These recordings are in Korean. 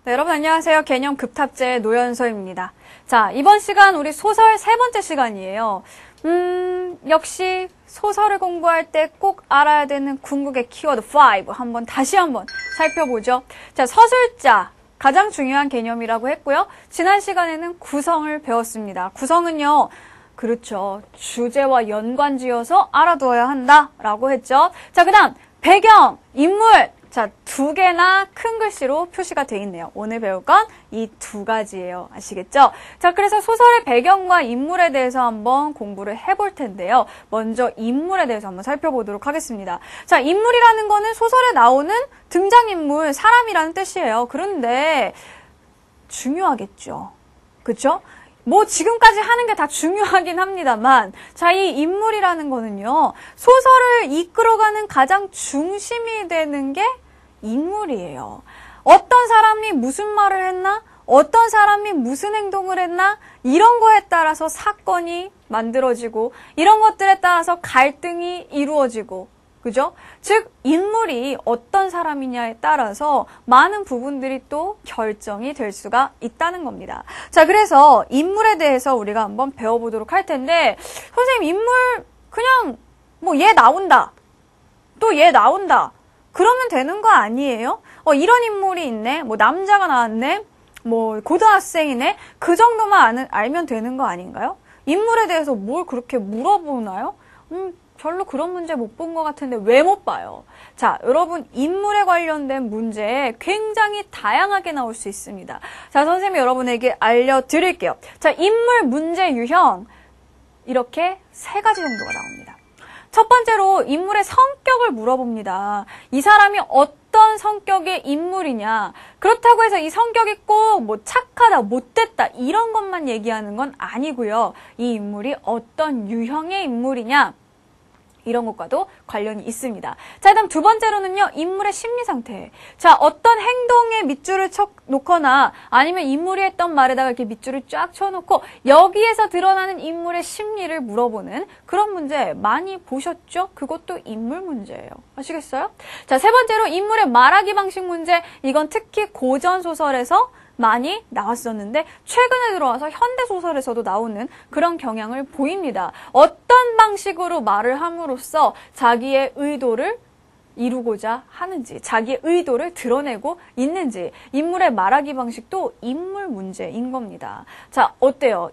네, 여러분 안녕하세요. 개념 급탑제 노연서입니다. 자, 이번 시간 우리 소설 세 번째 시간이에요. 역시 소설을 공부할 때 꼭 알아야 되는 궁극의 키워드 5 다시 한번 살펴보죠. 자, 서술자 가장 중요한 개념이라고 했고요. 지난 시간에는 구성을 배웠습니다. 구성은요. 그렇죠. 주제와 연관지어서 알아두어야 한다라고 했죠. 자, 그다음 배경, 인물. 자, 두 개나 큰 글씨로 표시가 돼 있네요. 오늘 배울 건 이 두 가지예요. 아시겠죠? 자, 그래서 소설의 배경과 인물에 대해서 한번 공부를 해볼 텐데요. 먼저 인물에 대해서 한번 살펴보도록 하겠습니다. 자, 인물이라는 거는 소설에 나오는 등장인물, 사람이라는 뜻이에요. 그런데 중요하겠죠. 그쵸? 뭐 지금까지 하는 게 다 중요하긴 합니다만, 자, 이 인물이라는 거는요, 소설을 이끌어가는 가장 중심이 되는 게 인물이에요. 어떤 사람이 무슨 말을 했나? 어떤 사람이 무슨 행동을 했나? 이런 거에 따라서 사건이 만들어지고, 이런 것들에 따라서 갈등이 이루어지고, 그죠? 즉, 인물이 어떤 사람이냐에 따라서 많은 부분들이 또 결정이 될 수가 있다는 겁니다. 자, 그래서 인물에 대해서 우리가 한번 배워보도록 할 텐데, 선생님, 인물, 그냥, 뭐, 얘 나온다. 또 얘 나온다. 그러면 되는 거 아니에요? 이런 인물이 있네. 뭐, 남자가 나왔네. 뭐, 고등학생이네. 그 정도만 알면 되는 거 아닌가요? 인물에 대해서 뭘 그렇게 물어보나요? 별로 그런 문제 못 본 것 같은데 왜 못 봐요? 자, 여러분 인물에 관련된 문제 굉장히 다양하게 나올 수 있습니다. 자, 선생님이 여러분에게 알려드릴게요. 자, 인물 문제 유형 이렇게 세 가지 정도가 나옵니다. 첫 번째로 인물의 성격을 물어봅니다. 이 사람이 어떤 성격의 인물이냐. 그렇다고 해서 이 성격이 꼭 뭐 착하다, 못됐다 이런 것만 얘기하는 건 아니고요. 이 인물이 어떤 유형의 인물이냐. 이런 것과도 관련이 있습니다. 자, 그다음 두 번째로는요, 인물의 심리 상태. 자, 어떤 행동에 밑줄을 놓거나 아니면 인물이 했던 말에다가 이렇게 밑줄을 쫙 쳐놓고 여기에서 드러나는 인물의 심리를 물어보는 그런 문제 많이 보셨죠? 그것도 인물 문제예요. 아시겠어요? 자, 세 번째로 인물의 말하기 방식 문제. 이건 특히 고전 소설에서 많이 나왔었는데 최근에 들어와서 현대소설에서도 나오는 그런 경향을 보입니다. 어떤 방식으로 말을 함으로써 자기의 의도를 이루고자 하는지, 자기의 의도를 드러내고 있는지, 인물의 말하기 방식도 인물 문제인 겁니다. 자, 어때요?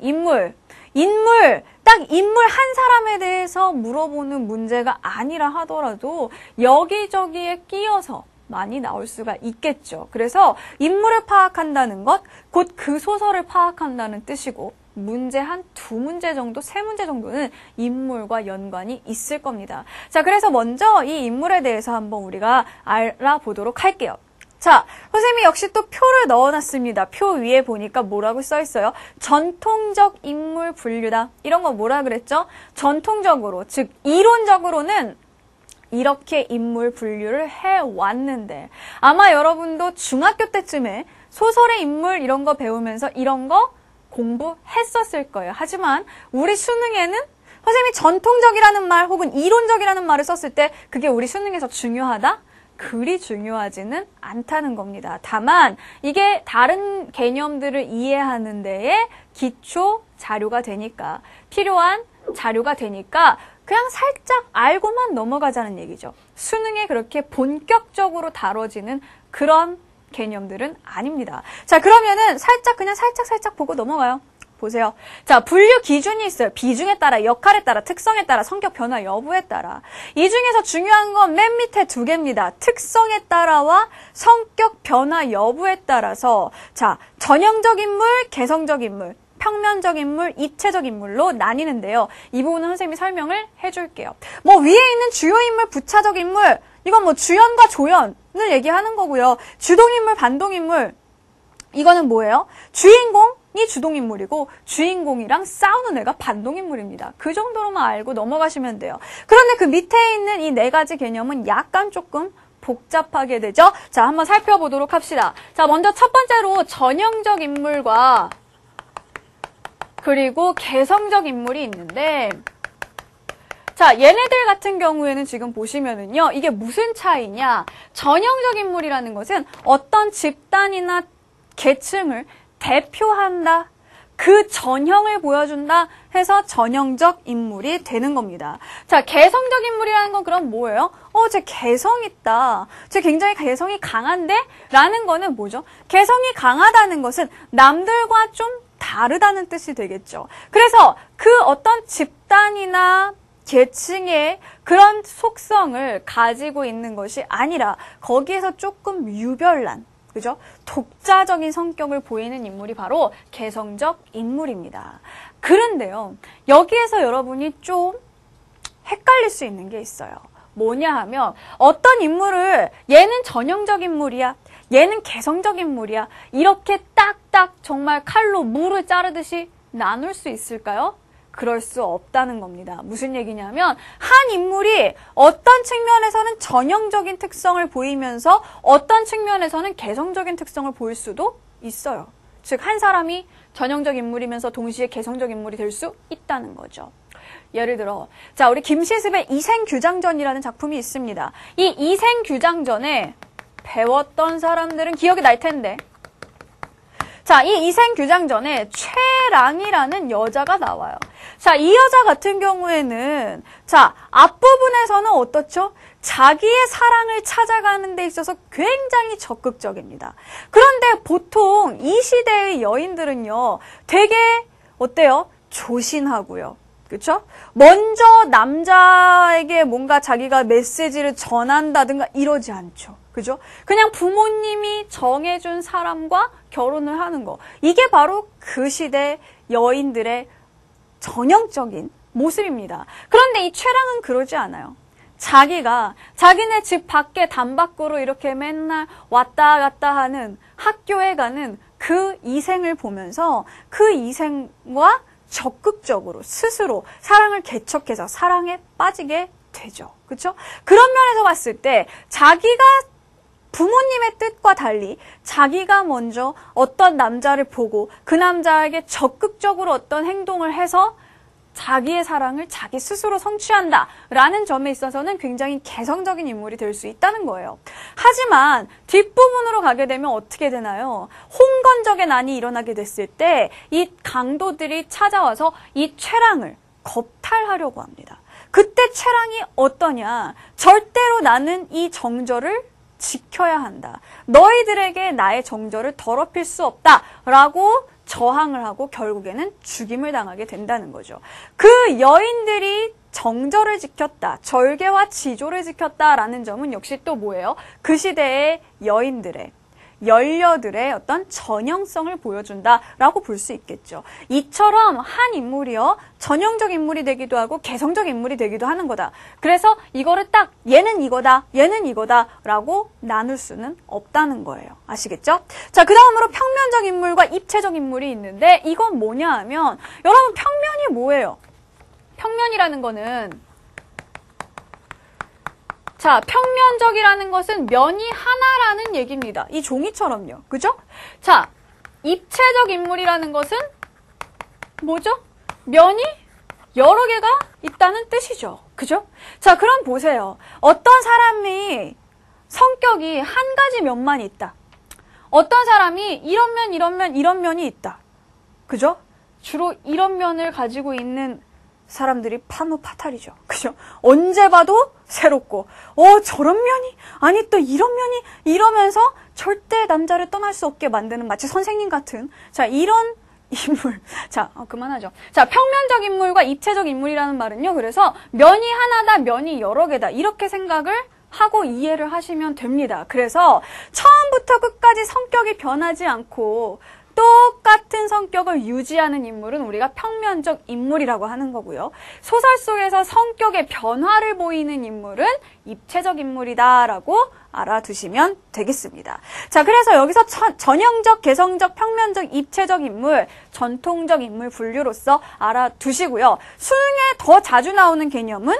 딱 인물 한 사람에 대해서 물어보는 문제가 아니라 하더라도 여기저기에 끼어서 많이 나올 수가 있겠죠. 그래서 인물을 파악한다는 것, 곧 그 소설을 파악한다는 뜻이고 문제 한 두 문제 정도, 세 문제 정도는 인물과 연관이 있을 겁니다. 자, 그래서 먼저 이 인물에 대해서 한번 우리가 알아보도록 할게요. 자, 선생님이 역시 또 표를 넣어놨습니다. 표 위에 보니까 뭐라고 써있어요? 전통적 인물 분류다. 이런 거 뭐라 그랬죠? 전통적으로, 즉 이론적으로는 이렇게 인물 분류를 해왔는데 아마 여러분도 중학교 때쯤에 소설의 인물 이런 거 배우면서 이런 거 공부했었을 거예요. 하지만 우리 수능에는 선생님이 전통적이라는 말 혹은 이론적이라는 말을 썼을 때 그게 우리 수능에서 중요하다? 그리 중요하지는 않다는 겁니다. 다만 이게 다른 개념들을 이해하는 데에 기초 자료가 되니까 필요한 자료가 되니까 그냥 살짝 알고만 넘어가자는 얘기죠. 수능에 그렇게 본격적으로 다뤄지는 그런 개념들은 아닙니다. 자, 그러면은 그냥 살짝 보고 넘어가요. 보세요. 자, 분류 기준이 있어요. 비중에 따라, 역할에 따라, 특성에 따라, 성격 변화 여부에 따라. 이 중에서 중요한 건 맨 밑에 두 개입니다. 특성에 따라와 성격 변화 여부에 따라서 자, 전형적 인물, 개성적 인물. 평면적 인물, 입체적 인물로 나뉘는데요. 이 부분은 선생님이 설명을 해줄게요. 뭐 위에 있는 주요 인물, 부차적 인물, 이건 뭐 주연과 조연을 얘기하는 거고요. 주동인물, 반동인물, 이거는 뭐예요? 주인공이 주동인물이고 주인공이랑 싸우는 애가 반동인물입니다. 그 정도로만 알고 넘어가시면 돼요. 그런데 그 밑에 있는 이 네 가지 개념은 약간 조금 복잡하게 되죠. 자, 한번 살펴보도록 합시다. 자, 먼저 첫 번째로 전형적 인물과 그리고 개성적 인물이 있는데 자, 얘네들 같은 경우에는 지금 보시면은요, 이게 무슨 차이냐? 전형적 인물이라는 것은 어떤 집단이나 계층을 대표한다. 그 전형을 보여준다 해서 전형적 인물이 되는 겁니다. 자, 개성적 인물이라는 건 그럼 뭐예요? 쟤 개성 있다. 쟤 굉장히 개성이 강한데? 라는 거는 뭐죠? 개성이 강하다는 것은 남들과 좀 다르다는 뜻이 되겠죠. 그래서 그 어떤 집단이나 계층의 그런 속성을 가지고 있는 것이 아니라 거기에서 조금 유별난, 그죠? 독자적인 성격을 보이는 인물이 바로 개성적 인물입니다. 그런데요, 여기에서 여러분이 좀 헷갈릴 수 있는 게 있어요. 뭐냐 하면 어떤 인물을 얘는 전형적 인물이야, 얘는 개성적 인물이야, 이렇게 딱딱 정말 칼로 무를 자르듯이 나눌 수 있을까요? 그럴 수 없다는 겁니다. 무슨 얘기냐면 한 인물이 어떤 측면에서는 전형적인 특성을 보이면서 어떤 측면에서는 개성적인 특성을 보일 수도 있어요. 즉, 한 사람이 전형적 인물이면서 동시에 개성적 인물이 될 수 있다는 거죠. 예를 들어, 자, 우리 김시습의 이생규장전이라는 작품이 있습니다. 이 이생규장전에 배웠던 사람들은 기억이 날 텐데, 자, 이 이생규장전에 최랑이라는 여자가 나와요. 자, 이 여자 같은 경우에는, 자, 앞부분에서는 어떻죠? 자기의 사랑을 찾아가는 데 있어서 굉장히 적극적입니다. 그런데 보통 이 시대의 여인들은요, 되게, 어때요? 조신하고요. 그렇죠? 먼저 남자에게 뭔가 자기가 메시지를 전한다든가 이러지 않죠. 그죠? 그냥 부모님이 정해준 사람과 결혼을 하는 거. 이게 바로 그 시대 여인들의 전형적인 모습입니다. 그런데 이 최랑은 그러지 않아요. 자기가 자기네 집 밖에 담 밖으로 이렇게 맨날 왔다 갔다 하는, 학교에 가는 그 이생을 보면서 그 이생과 적극적으로 스스로 사랑을 개척해서 사랑에 빠지게 되죠. 그렇죠? 그런 면에서 봤을 때 자기가 부모님의 뜻과 달리 자기가 먼저 어떤 남자를 보고 그 남자에게 적극적으로 어떤 행동을 해서 자기의 사랑을 자기 스스로 성취한다라는 점에 있어서는 굉장히 개성적인 인물이 될 수 있다는 거예요. 하지만 뒷부분으로 가게 되면 어떻게 되나요? 홍건적의 난이 일어나게 됐을 때 이 강도들이 찾아와서 이 최랑을 겁탈하려고 합니다. 그때 최랑이 어떠냐? 절대로 나는 이 정절을 지켜야 한다. 너희들에게 나의 정절을 더럽힐 수 없다라고 저항을 하고 결국에는 죽임을 당하게 된다는 거죠. 그 여인들이 정절을 지켰다, 절개와 지조를 지켰다라는 점은 역시 또 뭐예요? 그 시대의 여인들의, 연려들의 어떤 전형성을 보여준다라고 볼 수 있겠죠. 이처럼 한 인물이요, 전형적 인물이 되기도 하고 개성적 인물이 되기도 하는 거다. 그래서 이거를 딱 얘는 이거다, 얘는 이거다라고 나눌 수는 없다는 거예요. 아시겠죠? 자, 그 다음으로 평면적 인물과 입체적 인물이 있는데 이건 뭐냐 하면, 여러분 평면이 뭐예요? 평면이라는 거는, 자, 평면적이라는 것은 면이 하나라는 얘기입니다. 이 종이처럼요. 그죠? 자, 입체적 인물이라는 것은 뭐죠? 면이 여러 개가 있다는 뜻이죠. 그죠? 자, 그럼 보세요. 어떤 사람이 성격이 한 가지 면만 있다. 어떤 사람이 이런 면, 이런 면, 이런 면이 있다. 그죠? 주로 이런 면을 가지고 있는 사람들이 파무파탈이죠. 그죠? 언제 봐도 새롭고, 저런 면이, 아니 또 이런 면이, 이러면서 절대 남자를 떠날 수 없게 만드는 마치 선생님 같은, 자, 이런 인물. 자, 그만하죠. 자, 평면적 인물과 입체적 인물이라는 말은요, 그래서 면이 하나다, 면이 여러 개다, 이렇게 생각을 하고 이해를 하시면 됩니다. 그래서 처음부터 끝까지 성격이 변하지 않고 똑같은 성격을 유지하는 인물은 우리가 평면적 인물이라고 하는 거고요. 소설 속에서 성격의 변화를 보이는 인물은 입체적 인물이다라고 알아두시면 되겠습니다. 자, 그래서 여기서 전형적, 개성적, 평면적, 입체적 인물, 전통적 인물 분류로서 알아두시고요. 수능에 더 자주 나오는 개념은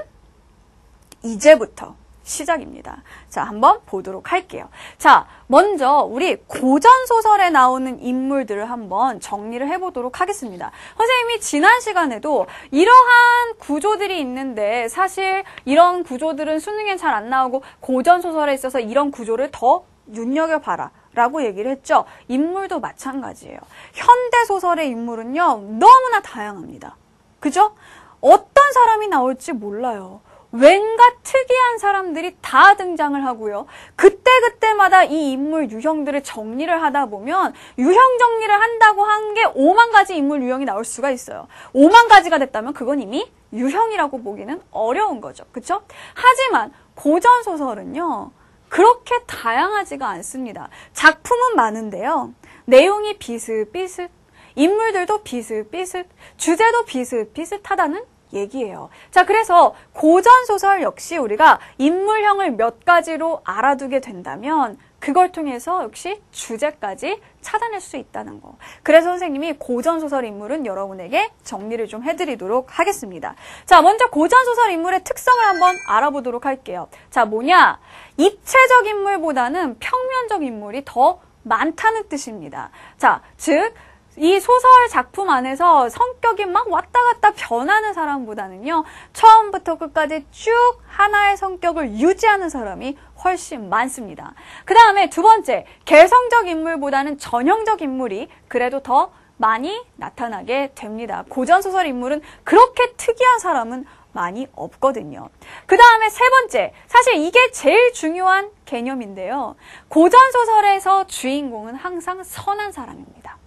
이제부터 시작입니다. 자, 한번 보도록 할게요. 자, 먼저 우리 고전 소설에 나오는 인물들을 한번 정리를 해보도록 하겠습니다. 선생님이 지난 시간에도 이러한 구조들이 있는데 사실 이런 구조들은 수능에 잘 안 나오고 고전 소설에 있어서 이런 구조를 더 눈여겨봐라 라고 얘기를 했죠. 인물도 마찬가지예요. 현대소설의 인물은요, 너무나 다양합니다. 그죠? 어떤 사람이 나올지 몰라요. 왠가 특이한 사람들이 다 등장을 하고요. 그때그때마다 이 인물 유형들을 정리를 하다 보면 유형 정리를 한다고 한 게 5만 가지 인물 유형이 나올 수가 있어요. 5만 가지가 됐다면 그건 이미 유형이라고 보기는 어려운 거죠. 그렇죠? 하지만 고전소설은요. 그렇게 다양하지가 않습니다. 작품은 많은데요. 내용이 비슷비슷, 인물들도 비슷비슷, 주제도 비슷비슷하다는 얘기예요. 자, 그래서 고전소설 역시 우리가 인물형을 몇 가지로 알아두게 된다면 그걸 통해서 역시 주제까지 찾아낼 수 있다는 거. 그래서 선생님이 고전소설 인물은 여러분에게 정리를 좀 해드리도록 하겠습니다. 자, 먼저 고전소설 인물의 특성을 한번 알아보도록 할게요. 자, 뭐냐? 입체적 인물보다는 평면적 인물이 더 많다는 뜻입니다. 자, 즉 이 소설 작품 안에서 성격이 막 왔다 갔다 변하는 사람보다는요, 처음부터 끝까지 쭉 하나의 성격을 유지하는 사람이 훨씬 많습니다. 그 다음에 두 번째, 개성적 인물보다는 전형적 인물이 그래도 더 많이 나타나게 됩니다. 고전소설 인물은 그렇게 특이한 사람은 많이 없거든요. 그 다음에 세 번째, 사실 이게 제일 중요한 개념인데요. 고전소설에서 주인공은 항상 선한 사람입니다.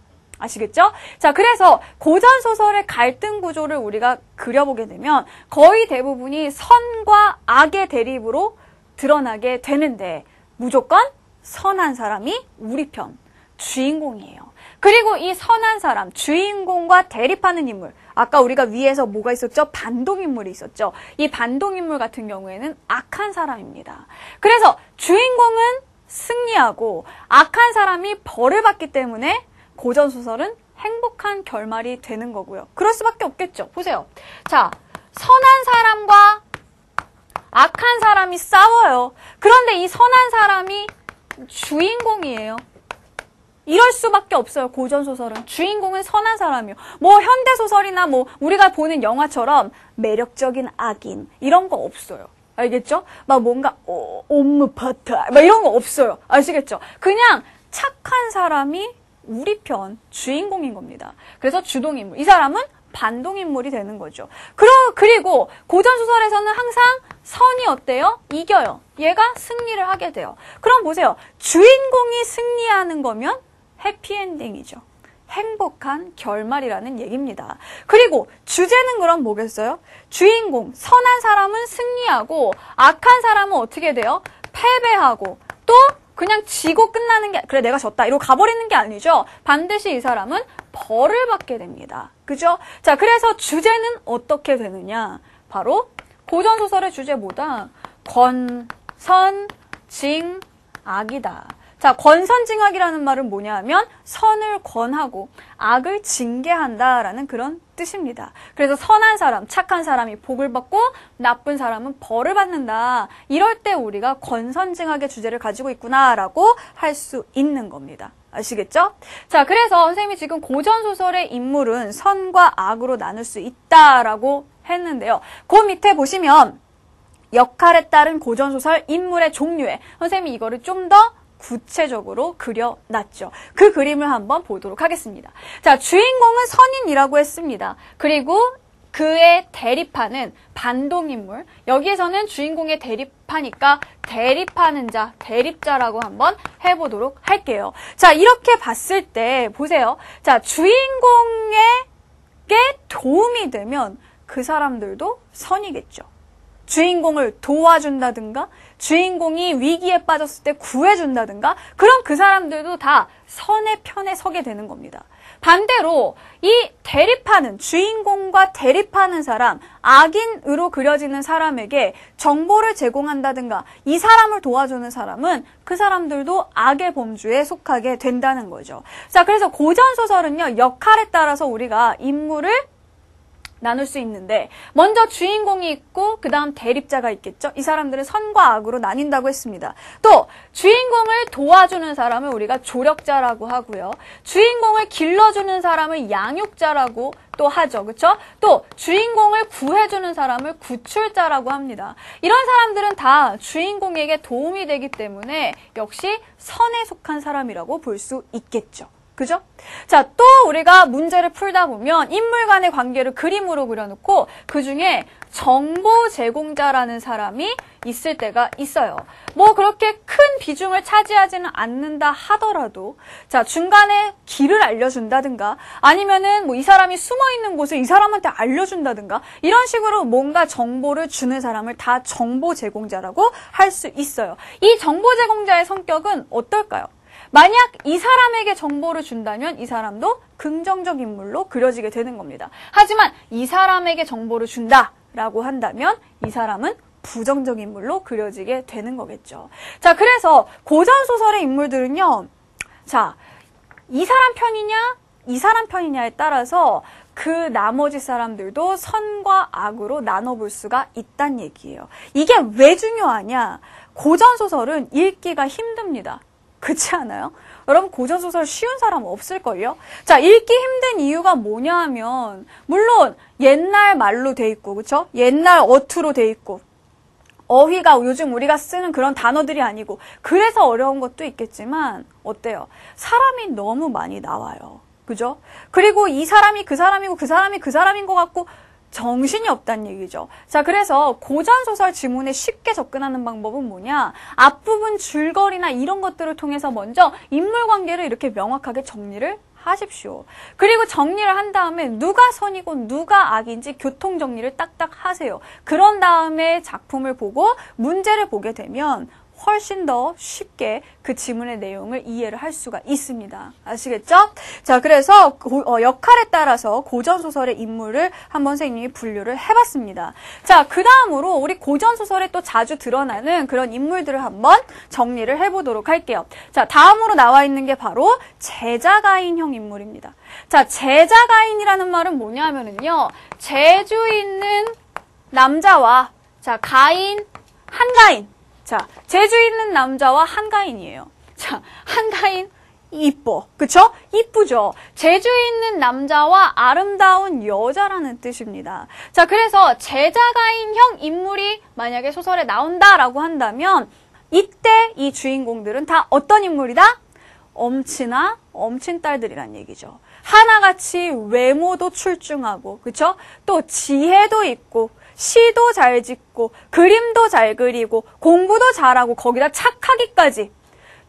아시겠죠? 자, 그래서 고전소설의 갈등 구조를 우리가 그려보게 되면 거의 대부분이 선과 악의 대립으로 드러나게 되는데 무조건 선한 사람이 우리 편, 주인공이에요. 그리고 이 선한 사람, 주인공과 대립하는 인물, 아까 우리가 위에서 뭐가 있었죠? 반동인물이 있었죠. 이 반동인물 같은 경우에는 악한 사람입니다. 그래서 주인공은 승리하고 악한 사람이 벌을 받기 때문에 고전소설은 행복한 결말이 되는 거고요. 그럴 수밖에 없겠죠. 보세요. 자, 선한 사람과 악한 사람이 싸워요. 그런데 이 선한 사람이 주인공이에요. 이럴 수밖에 없어요. 고전소설은. 주인공은 선한 사람이요. 뭐 현대소설이나 뭐 우리가 보는 영화처럼 매력적인 악인 이런 거 없어요. 알겠죠? 막 뭔가 옴므파타 막 이런 거 없어요. 아시겠죠? 그냥 착한 사람이 우리 편 주인공인 겁니다. 그래서 주동인물. 이 사람은 반동인물이 되는 거죠. 그리고 고전소설에서는 항상 선이 어때요? 이겨요. 얘가 승리를 하게 돼요. 그럼 보세요. 주인공이 승리하는 거면 해피엔딩이죠. 행복한 결말이라는 얘기입니다. 그리고 주제는 그럼 뭐겠어요? 주인공, 선한 사람은 승리하고 악한 사람은 어떻게 돼요? 패배하고 또 그냥 지고 끝나는 게, 그래 내가 졌다 이러고 가버리는 게 아니죠. 반드시 이 사람은 벌을 받게 됩니다. 그죠? 자, 그래서 주제는 어떻게 되느냐? 바로 고전소설의 주제보다 권선징악이다. 자, 권선징악이라는 말은 뭐냐 하면 선을 권하고 악을 징계한다라는 그런 뜻입니다. 그래서 선한 사람, 착한 사람이 복을 받고 나쁜 사람은 벌을 받는다. 이럴 때 우리가 권선징악의 주제를 가지고 있구나라고 할 수 있는 겁니다. 아시겠죠? 자, 그래서 선생님이 지금 고전소설의 인물은 선과 악으로 나눌 수 있다라고 했는데요. 그 밑에 보시면 역할에 따른 고전소설 인물의 종류에 선생님이 이거를 좀 더 구체적으로 그려놨죠. 그 그림을 한번 보도록 하겠습니다. 자, 주인공은 선인이라고 했습니다. 그리고 그의 대립하는 반동인물, 여기에서는 주인공의 대립하니까 대립하는 자, 대립자라고 한번 해보도록 할게요. 자, 이렇게 봤을 때 보세요. 자, 주인공에게 도움이 되면 그 사람들도 선이겠죠. 주인공을 도와준다든가 주인공이 위기에 빠졌을 때 구해준다든가 그럼 그 사람들도 다 선의 편에 서게 되는 겁니다. 반대로 이 대립하는 주인공과 대립하는 사람, 악인으로 그려지는 사람에게 정보를 제공한다든가 이 사람을 도와주는 사람은 그 사람들도 악의 범주에 속하게 된다는 거죠. 자, 그래서 고전소설은요, 역할에 따라서 우리가 인물을 나눌 수 있는데 먼저 주인공이 있고 그 다음 대립자가 있겠죠. 이 사람들은 선과 악으로 나뉜다고 했습니다. 또 주인공을 도와주는 사람을 우리가 조력자라고 하고요. 주인공을 길러주는 사람을 양육자라고 또 하죠. 그렇죠? 또 주인공을 구해주는 사람을 구출자라고 합니다. 이런 사람들은 다 주인공에게 도움이 되기 때문에 역시 선에 속한 사람이라고 볼 수 있겠죠. 그죠? 자, 또 우리가 문제를 풀다 보면 인물 간의 관계를 그림으로 그려놓고 그 중에 정보 제공자라는 사람이 있을 때가 있어요. 뭐 그렇게 큰 비중을 차지하지는 않는다 하더라도 자, 중간에 길을 알려준다든가 아니면은 뭐 이 사람이 숨어있는 곳을 이 사람한테 알려준다든가 이런 식으로 뭔가 정보를 주는 사람을 다 정보 제공자라고 할 수 있어요. 이 정보 제공자의 성격은 어떨까요? 만약 이 사람에게 정보를 준다면 이 사람도 긍정적 인물로 그려지게 되는 겁니다. 하지만 이 사람에게 정보를 준다라고 한다면 이 사람은 부정적 인물로 그려지게 되는 거겠죠. 자, 그래서 고전소설의 인물들은요. 자, 이 사람 편이냐, 이 사람 편이냐에 따라서 그 나머지 사람들도 선과 악으로 나눠볼 수가 있다는 얘기예요. 이게 왜 중요하냐? 고전소설은 읽기가 힘듭니다. 그렇지 않아요? 여러분 고전소설 쉬운 사람 없을걸요? 자, 읽기 힘든 이유가 뭐냐 하면 물론 옛날 말로 돼 있고 그쵸? 옛날 어투로 돼 있고 어휘가 요즘 우리가 쓰는 그런 단어들이 아니고 그래서 어려운 것도 있겠지만 어때요? 사람이 너무 많이 나와요. 그죠? 그리고 이 사람이 그 사람이고 그 사람이 그 사람인 것 같고 정신이 없다는 얘기죠. 자, 그래서 고전소설 지문에 쉽게 접근하는 방법은 뭐냐? 앞부분 줄거리나 이런 것들을 통해서 먼저 인물관계를 이렇게 명확하게 정리를 하십시오. 그리고 정리를 한 다음에 누가 선이고 누가 악인지 교통정리를 딱딱 하세요. 그런 다음에 작품을 보고 문제를 보게 되면 훨씬 더 쉽게 그 지문의 내용을 이해를 할 수가 있습니다. 아시겠죠? 자, 그래서 역할에 따라서 고전소설의 인물을 한번 선생님이 분류를 해봤습니다. 자, 그 다음으로 우리 고전소설에 또 자주 드러나는 그런 인물들을 한번 정리를 해보도록 할게요. 자, 다음으로 나와 있는 게 바로 제자가인형 인물입니다. 자, 제자가인이라는 말은 뭐냐 하면은요, 재주 있는 남자와, 자, 가인, 한가인. 자, 재주 있는 남자와 한가인이에요. 자, 한가인 이뻐. 그쵸? 이쁘죠? 재주 있는 남자와 아름다운 여자라는 뜻입니다. 자, 그래서 제자가인형 인물이 만약에 소설에 나온다라고 한다면 이때 이 주인공들은 다 어떤 인물이다? 엄친아, 엄친딸들이란 얘기죠. 하나같이 외모도 출중하고, 그쵸? 또 지혜도 있고, 시도 잘 짓고 그림도 잘 그리고 공부도 잘하고 거기다 착하기까지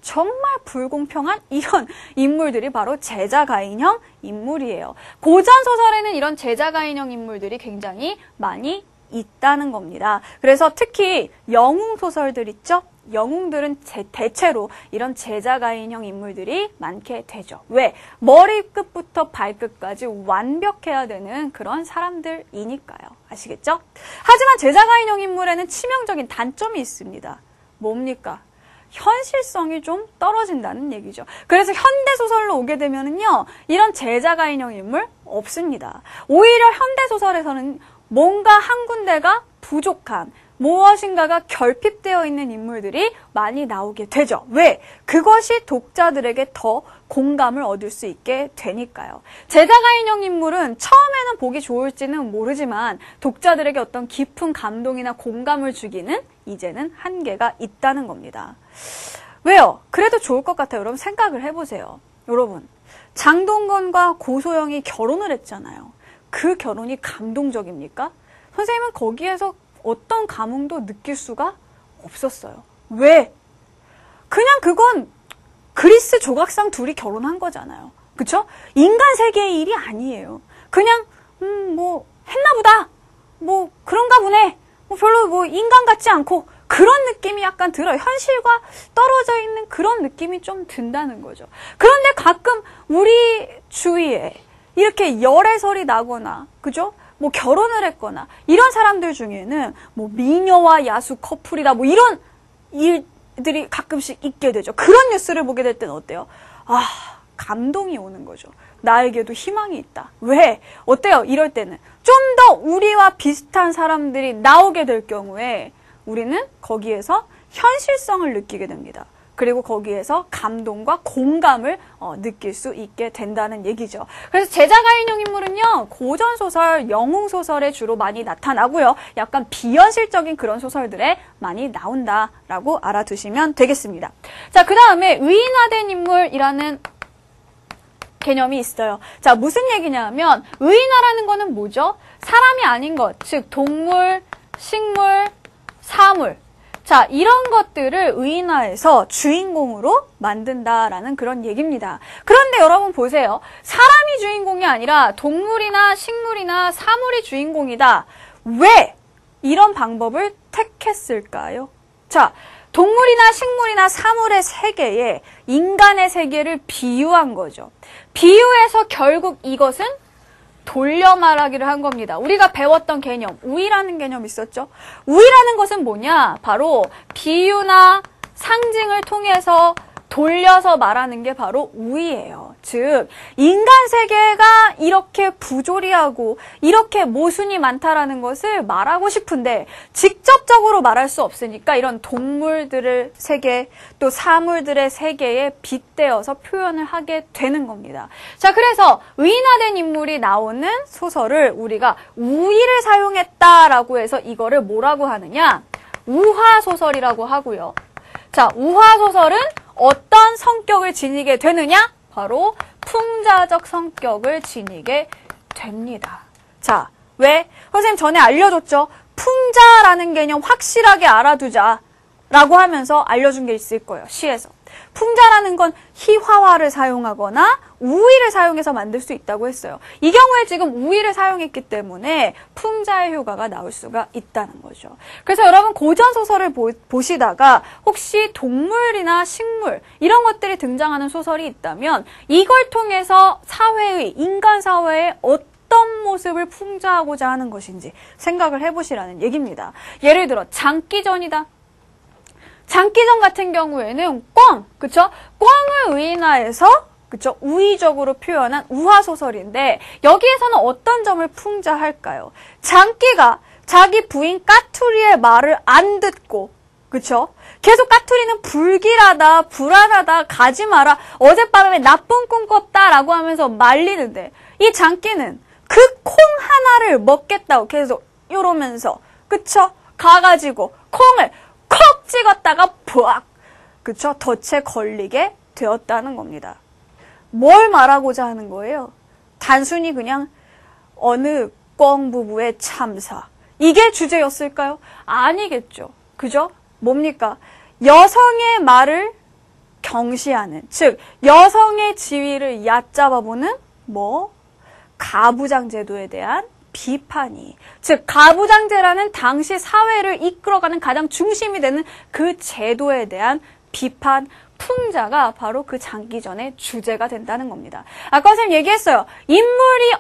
정말 불공평한 이런 인물들이 바로 제자가인형 인물이에요. 고전소설에는 이런 제자가인형 인물들이 굉장히 많이 있다는 겁니다. 그래서 특히 영웅소설들 있죠? 영웅들은 대체로 이런 제자가인형 인물들이 많게 되죠. 왜? 머리끝부터 발끝까지 완벽해야 되는 그런 사람들이니까요. 아시겠죠? 하지만 제자가인형 인물에는 치명적인 단점이 있습니다. 뭡니까? 현실성이 좀 떨어진다는 얘기죠. 그래서 현대소설로 오게 되면은요, 이런 제자가인형 인물 없습니다. 오히려 현대소설에서는 뭔가 한 군데가 부족한 무엇인가가 결핍되어 있는 인물들이 많이 나오게 되죠. 왜? 그것이 독자들에게 더 공감을 얻을 수 있게 되니까요. 제자가인형 인물은 처음에는 보기 좋을지는 모르지만 독자들에게 어떤 깊은 감동이나 공감을 주기는 이제는 한계가 있다는 겁니다. 왜요? 그래도 좋을 것 같아요. 여러분 생각을 해보세요. 여러분, 장동건과 고소영이 결혼을 했잖아요. 그 결혼이 감동적입니까? 선생님은 거기에서 어떤 감흥도 느낄 수가 없었어요. 왜? 그냥 그건 그리스 조각상 둘이 결혼한 거잖아요. 그쵸? 인간 세계의 일이 아니에요. 그냥 뭐 했나보다. 뭐 그런가 보네. 뭐 별로 뭐 인간 같지 않고 그런 느낌이 약간 들어요. 현실과 떨어져 있는 그런 느낌이 좀 든다는 거죠. 그런데 가끔 우리 주위에 이렇게 열애설이 나거나, 그죠? 뭐 결혼을 했거나 이런 사람들 중에는 뭐 미녀와 야수 커플이다 뭐 이런 일들이 가끔씩 있게 되죠. 그런 뉴스를 보게 될 때는 어때요? 감동이 오는 거죠. 나에게도 희망이 있다. 왜? 어때요? 이럴 때는 좀 더 우리와 비슷한 사람들이 나오게 될 경우에 우리는 거기에서 현실성을 느끼게 됩니다. 그리고 거기에서 감동과 공감을 느낄 수 있게 된다는 얘기죠. 그래서 제자가 인용 인물은요, 고전소설, 영웅소설에 주로 많이 나타나고요. 약간 비현실적인 그런 소설들에 많이 나온다라고 알아두시면 되겠습니다. 자, 그 다음에 의인화된 인물이라는 개념이 있어요. 자, 무슨 얘기냐면 의인화라는 거는 뭐죠? 사람이 아닌 것, 즉 동물, 식물, 사물. 자, 이런 것들을 의인화해서 주인공으로 만든다라는 그런 얘기입니다. 그런데 여러분 보세요. 사람이 주인공이 아니라 동물이나 식물이나 사물이 주인공이다. 왜 이런 방법을 택했을까요? 자, 동물이나 식물이나 사물의 세계에 인간의 세계를 비유한 거죠. 비유해서 결국 이것은 돌려 말하기를 한 겁니다. 우리가 배웠던 개념, 우위라는 개념 있었죠? 우위라는 것은 뭐냐? 바로 비유나 상징을 통해서 돌려서 말하는 게 바로 우위예요. 즉, 인간 세계가 이렇게 부조리하고 이렇게 모순이 많다라는 것을 말하고 싶은데 직접적으로 말할 수 없으니까 이런 동물들의 세계, 또 사물들의 세계에 빗대어서 표현을 하게 되는 겁니다. 자, 그래서 의인화된 인물이 나오는 소설을 우리가 우위를 사용했다라고 해서 이거를 뭐라고 하느냐? 우화소설이라고 하고요. 자, 우화소설은 어떤 성격을 지니게 되느냐? 바로 풍자적 성격을 지니게 됩니다. 자, 왜? 선생님 전에 알려줬죠? 풍자라는 개념 확실하게 알아두자 라고 하면서 알려준 게 있을 거예요. 시에서. 풍자라는 건 희화화를 사용하거나 우위를 사용해서 만들 수 있다고 했어요. 이 경우에 지금 우위를 사용했기 때문에 풍자의 효과가 나올 수가 있다는 거죠. 그래서 여러분 고전소설을 보시다가 혹시 동물이나 식물 이런 것들이 등장하는 소설이 있다면 이걸 통해서 사회의, 인간 사회의 어떤 모습을 풍자하고자 하는 것인지 생각을 해보시라는 얘기입니다. 예를 들어 장기전이다. 장기전 같은 경우에는 꿩, 그쵸? 꿩을 의인화해서, 그쵸? 우위적으로 표현한 우화소설인데, 여기에서는 어떤 점을 풍자할까요? 장기가 자기 부인 까투리의 말을 안 듣고, 그쵸? 계속 까투리는 불길하다, 불안하다, 가지 마라, 어젯밤에 나쁜 꿈 꿨다, 라고 하면서 말리는데, 이 장기는 그 콩 하나를 먹겠다고 계속 이러면서, 그쵸? 가가지고 콩을 콕 찍었다가 부악! 그쵸? 덫에 걸리게 되었다는 겁니다. 뭘 말하고자 하는 거예요? 단순히 그냥 어느 꿩 부부의 참사. 이게 주제였을까요? 아니겠죠. 그죠? 뭡니까? 여성의 말을 경시하는, 즉 여성의 지위를 얕잡아보는 가부장 제도에 대한 비판이, 즉 가부장제라는 당시 사회를 이끌어가는 가장 중심이 되는 그 제도에 대한 비판, 풍자가 바로 그 장기전의 주제가 된다는 겁니다. 아까 선생님 얘기했어요.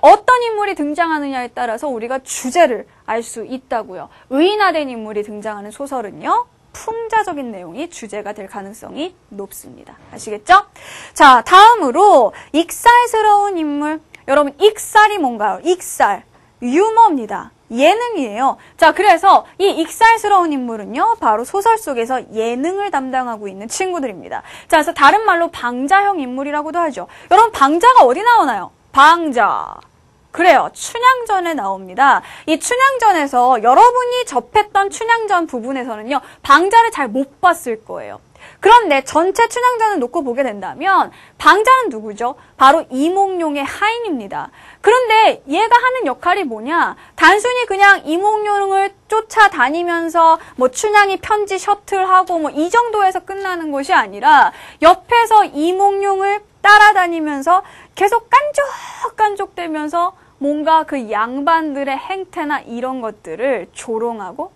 어떤 인물이 등장하느냐에 따라서 우리가 주제를 알 수 있다고요. 의인화된 인물이 등장하는 소설은요, 풍자적인 내용이 주제가 될 가능성이 높습니다. 아시겠죠? 자, 다음으로 익살스러운 인물. 여러분, 익살이 뭔가요? 익살. 유머입니다. 예능이에요. 자, 그래서 이 익살스러운 인물은요, 바로 소설 속에서 예능을 담당하고 있는 친구들입니다. 자, 그래서 다른 말로 방자형 인물이라고도 하죠. 여러분, 방자가 어디 나오나요? 방자. 그래요. 춘향전에 나옵니다. 이 춘향전에서 여러분이 접했던 춘향전 부분에서는요, 방자를 잘 못 봤을 거예요. 그런데 전체 춘향전을 놓고 보게 된다면 방자는 누구죠? 바로 이몽룡의 하인입니다. 그런데 얘가 하는 역할이 뭐냐? 단순히 그냥 이몽룡을 쫓아다니면서 춘향이 편지 셔틀하고 이 정도에서 끝나는 것이 아니라 옆에서 이몽룡을 따라다니면서 계속 깐족깐족대면서 뭔가 그 양반들의 행태나 이런 것들을 조롱하고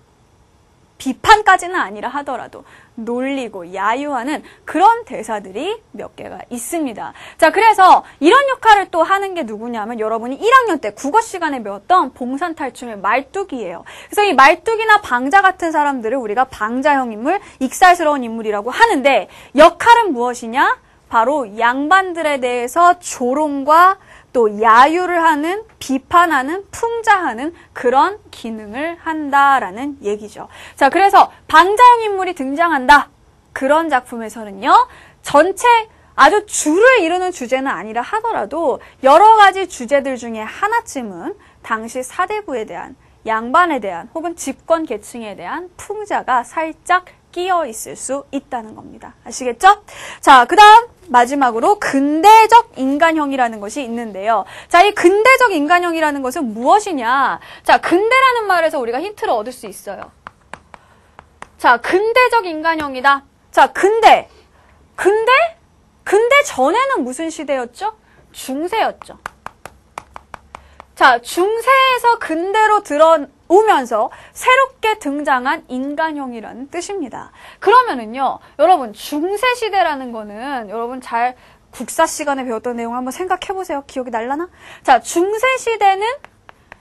비판까지는 아니라 하더라도 놀리고 야유하는 그런 대사들이 몇 개가 있습니다. 자, 그래서 이런 역할을 또 하는 게 누구냐면 여러분이 1학년 때 국어 시간에 배웠던 봉산탈춤의 말뚝이에요. 그래서 이 말뚝이나 방자 같은 사람들을 우리가 방자형 인물, 익살스러운 인물이라고 하는데 역할은 무엇이냐? 바로 양반들에 대해서 조롱과 또 야유를 하는, 비판하는, 풍자하는 그런 기능을 한다라는 얘기죠. 자, 그래서 방자형 인물이 등장한다. 그런 작품에서는요, 전체 아주 주를 이루는 주제는 아니라 하더라도 여러 가지 주제들 중에 하나쯤은 당시 사대부에 대한, 양반에 대한 혹은 집권 계층에 대한 풍자가 살짝 끼어 있을 수 있다는 겁니다. 아시겠죠? 자, 그 다음 마지막으로 근대적 인간형이라는 것이 있는데요. 자, 이 근대적 인간형이라는 것은 무엇이냐? 자, 근대라는 말에서 우리가 힌트를 얻을 수 있어요. 자, 근대적 인간형이다. 자, 근대 전에는 무슨 시대였죠? 중세였죠. 자, 중세에서 근대로 들어오면서 새롭게 등장한 인간형이라는 뜻입니다. 그러면은요, 여러분, 중세시대라는 거는 여러분 잘 국사 시간에 배웠던 내용 한번 생각해보세요. 기억이 날라나? 자, 중세시대는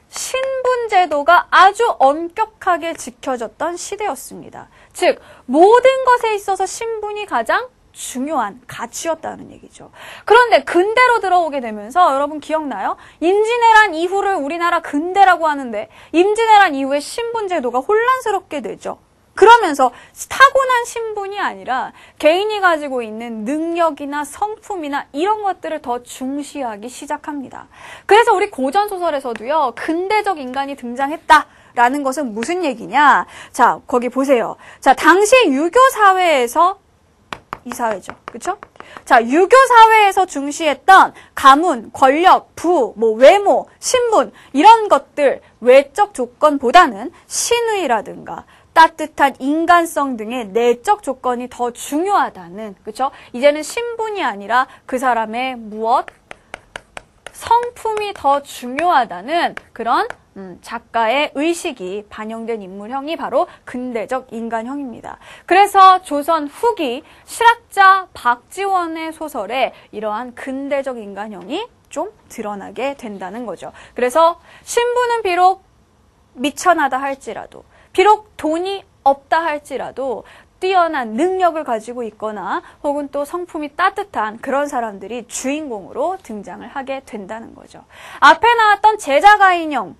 신분제도가 아주 엄격하게 지켜졌던 시대였습니다. 즉, 모든 것에 있어서 신분이 가장 중요한 가치였다는 얘기죠. 그런데 근대로 들어오게 되면서 여러분 기억나요? 임진왜란 이후를 우리나라 근대라고 하는데 임진왜란 이후에 신분제도가 혼란스럽게 되죠. 그러면서 타고난 신분이 아니라 개인이 가지고 있는 능력이나 성품이나 이런 것들을 더 중시하기 시작합니다. 그래서 우리 고전소설에서도요, 근대적 인간이 등장했다라는 것은 무슨 얘기냐? 자, 거기 보세요. 자, 당시 유교사회에서 이 사회죠. 그쵸? 자, 유교사회에서 중시했던 가문, 권력, 부, 외모, 신분 이런 것들 외적 조건보다는 신의라든가 따뜻한 인간성 등의 내적 조건이 더 중요하다는, 그쵸? 이제는 신분이 아니라 그 사람의 성품이 더 중요하다는 그런 작가의 의식이 반영된 인물형이 바로 근대적 인간형입니다. 그래서 조선 후기 실학자 박지원의 소설에 이러한 근대적 인간형이 좀 드러나게 된다는 거죠. 그래서 신분은 비록 미천하다 할지라도, 비록 돈이 없다 할지라도 뛰어난 능력을 가지고 있거나 혹은 또 성품이 따뜻한 그런 사람들이 주인공으로 등장을 하게 된다는 거죠. 앞에 나왔던 제자가인형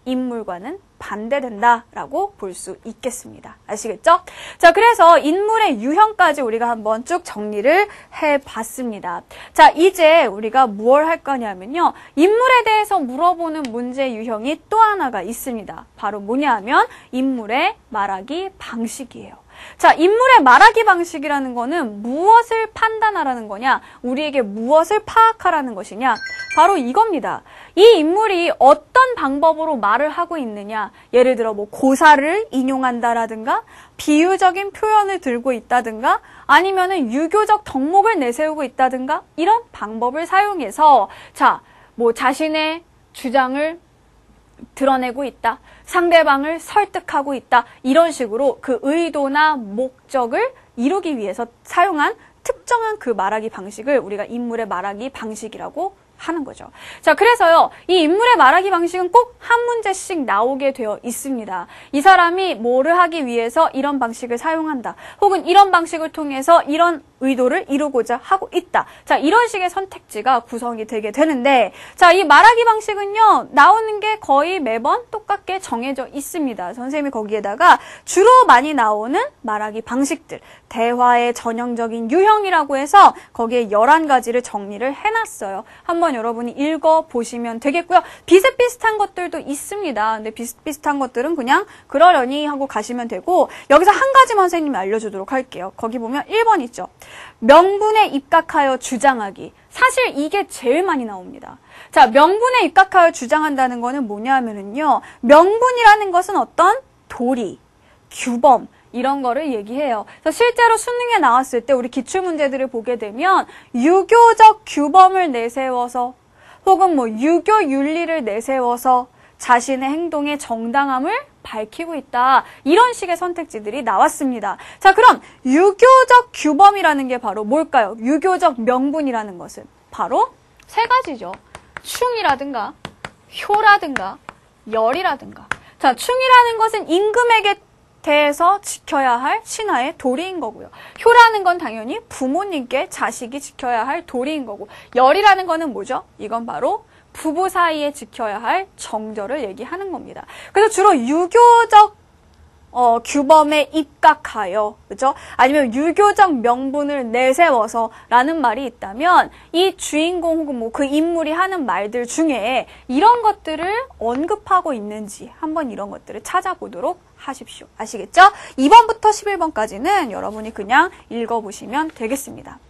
인물과는 반대된다라고 볼 수 있겠습니다. 아시겠죠? 자, 그래서 인물의 유형까지 우리가 한번 쭉 정리를 해봤습니다. 자, 이제 우리가 무엇을 할 거냐면요. 인물에 대해서 물어보는 문제 유형이 또 하나가 있습니다. 바로 뭐냐 하면 인물의 말하기 방식이에요. 자, 인물의 말하기 방식이라는 거는 무엇을 판단하라는 거냐, 우리에게 무엇을 파악하라는 것이냐, 바로 이겁니다. 이 인물이 어떤 방법으로 말을 하고 있느냐, 예를 들어 고사를 인용한다라든가 비유적인 표현을 들고 있다든가 아니면은 유교적 덕목을 내세우고 있다든가 이런 방법을 사용해서 자, 자신의 주장을 드러내고 있다, 상대방을 설득하고 있다, 이런 식으로 그 의도나 목적을 이루기 위해서 사용한 특정한 그 말하기 방식을 우리가 인물의 말하기 방식이라고 하는 거죠. 자, 그래서요, 이 인물의 말하기 방식은 꼭 한 문제씩 나오게 되어 있습니다. 이 사람이 뭐를 하기 위해서 이런 방식을 사용한다, 혹은 이런 방식을 통해서 이런 의도를 이루고자 하고 있다. 자, 이런 식의 선택지가 구성이 되게 되는데, 자, 이 말하기 방식은요, 나오는 게 거의 매번 똑같게 정해져 있습니다. 선생님이 거기에다가 주로 많이 나오는 말하기 방식들, 대화의 전형적인 유형이라고 해서 거기에 11가지를 정리를 해놨어요. 한번 여러분이 읽어보시면 되겠고요. 비슷비슷한 것들도 있습니다. 근데 비슷비슷한 것들은 그냥 그러려니 하고 가시면 되고, 여기서 한 가지만 선생님이 알려주도록 할게요. 거기 보면 1번 있죠. 명분에 입각하여 주장하기. 사실 이게 제일 많이 나옵니다. 자, 명분에 입각하여 주장한다는 거는 뭐냐면은요, 명분이라는 것은 어떤 도리, 규범, 이런 거를 얘기해요. 그래서 실제로 수능에 나왔을 때 우리 기출문제들을 보게 되면 유교적 규범을 내세워서 혹은 유교 윤리를 내세워서 자신의 행동의 정당함을 밝히고 있다, 이런 식의 선택지들이 나왔습니다. 자, 그럼 유교적 규범이라는 게 바로 뭘까요? 유교적 명분이라는 것은 바로 3가지죠. 충이라든가 효라든가 열이라든가. 자, 충이라는 것은 임금에게 대해서 지켜야 할 신하의 도리인 거고요. 효라는 건 당연히 부모님께 자식이 지켜야 할 도리인 거고, 열이라는 거는 뭐죠? 이건 바로 부부 사이에 지켜야 할 정절을 얘기하는 겁니다. 그래서 주로 유교적 규범에 입각하여, 그죠? 아니면 유교적 명분을 내세워서 라는 말이 있다면, 이 주인공 혹은 뭐 그 인물이 하는 말들 중에 이런 것들을 언급하고 있는지 한번 이런 것들을 찾아보도록 하십시오. 아시겠죠? 2번부터 11번까지는 여러분이 그냥 읽어보시면 되겠습니다.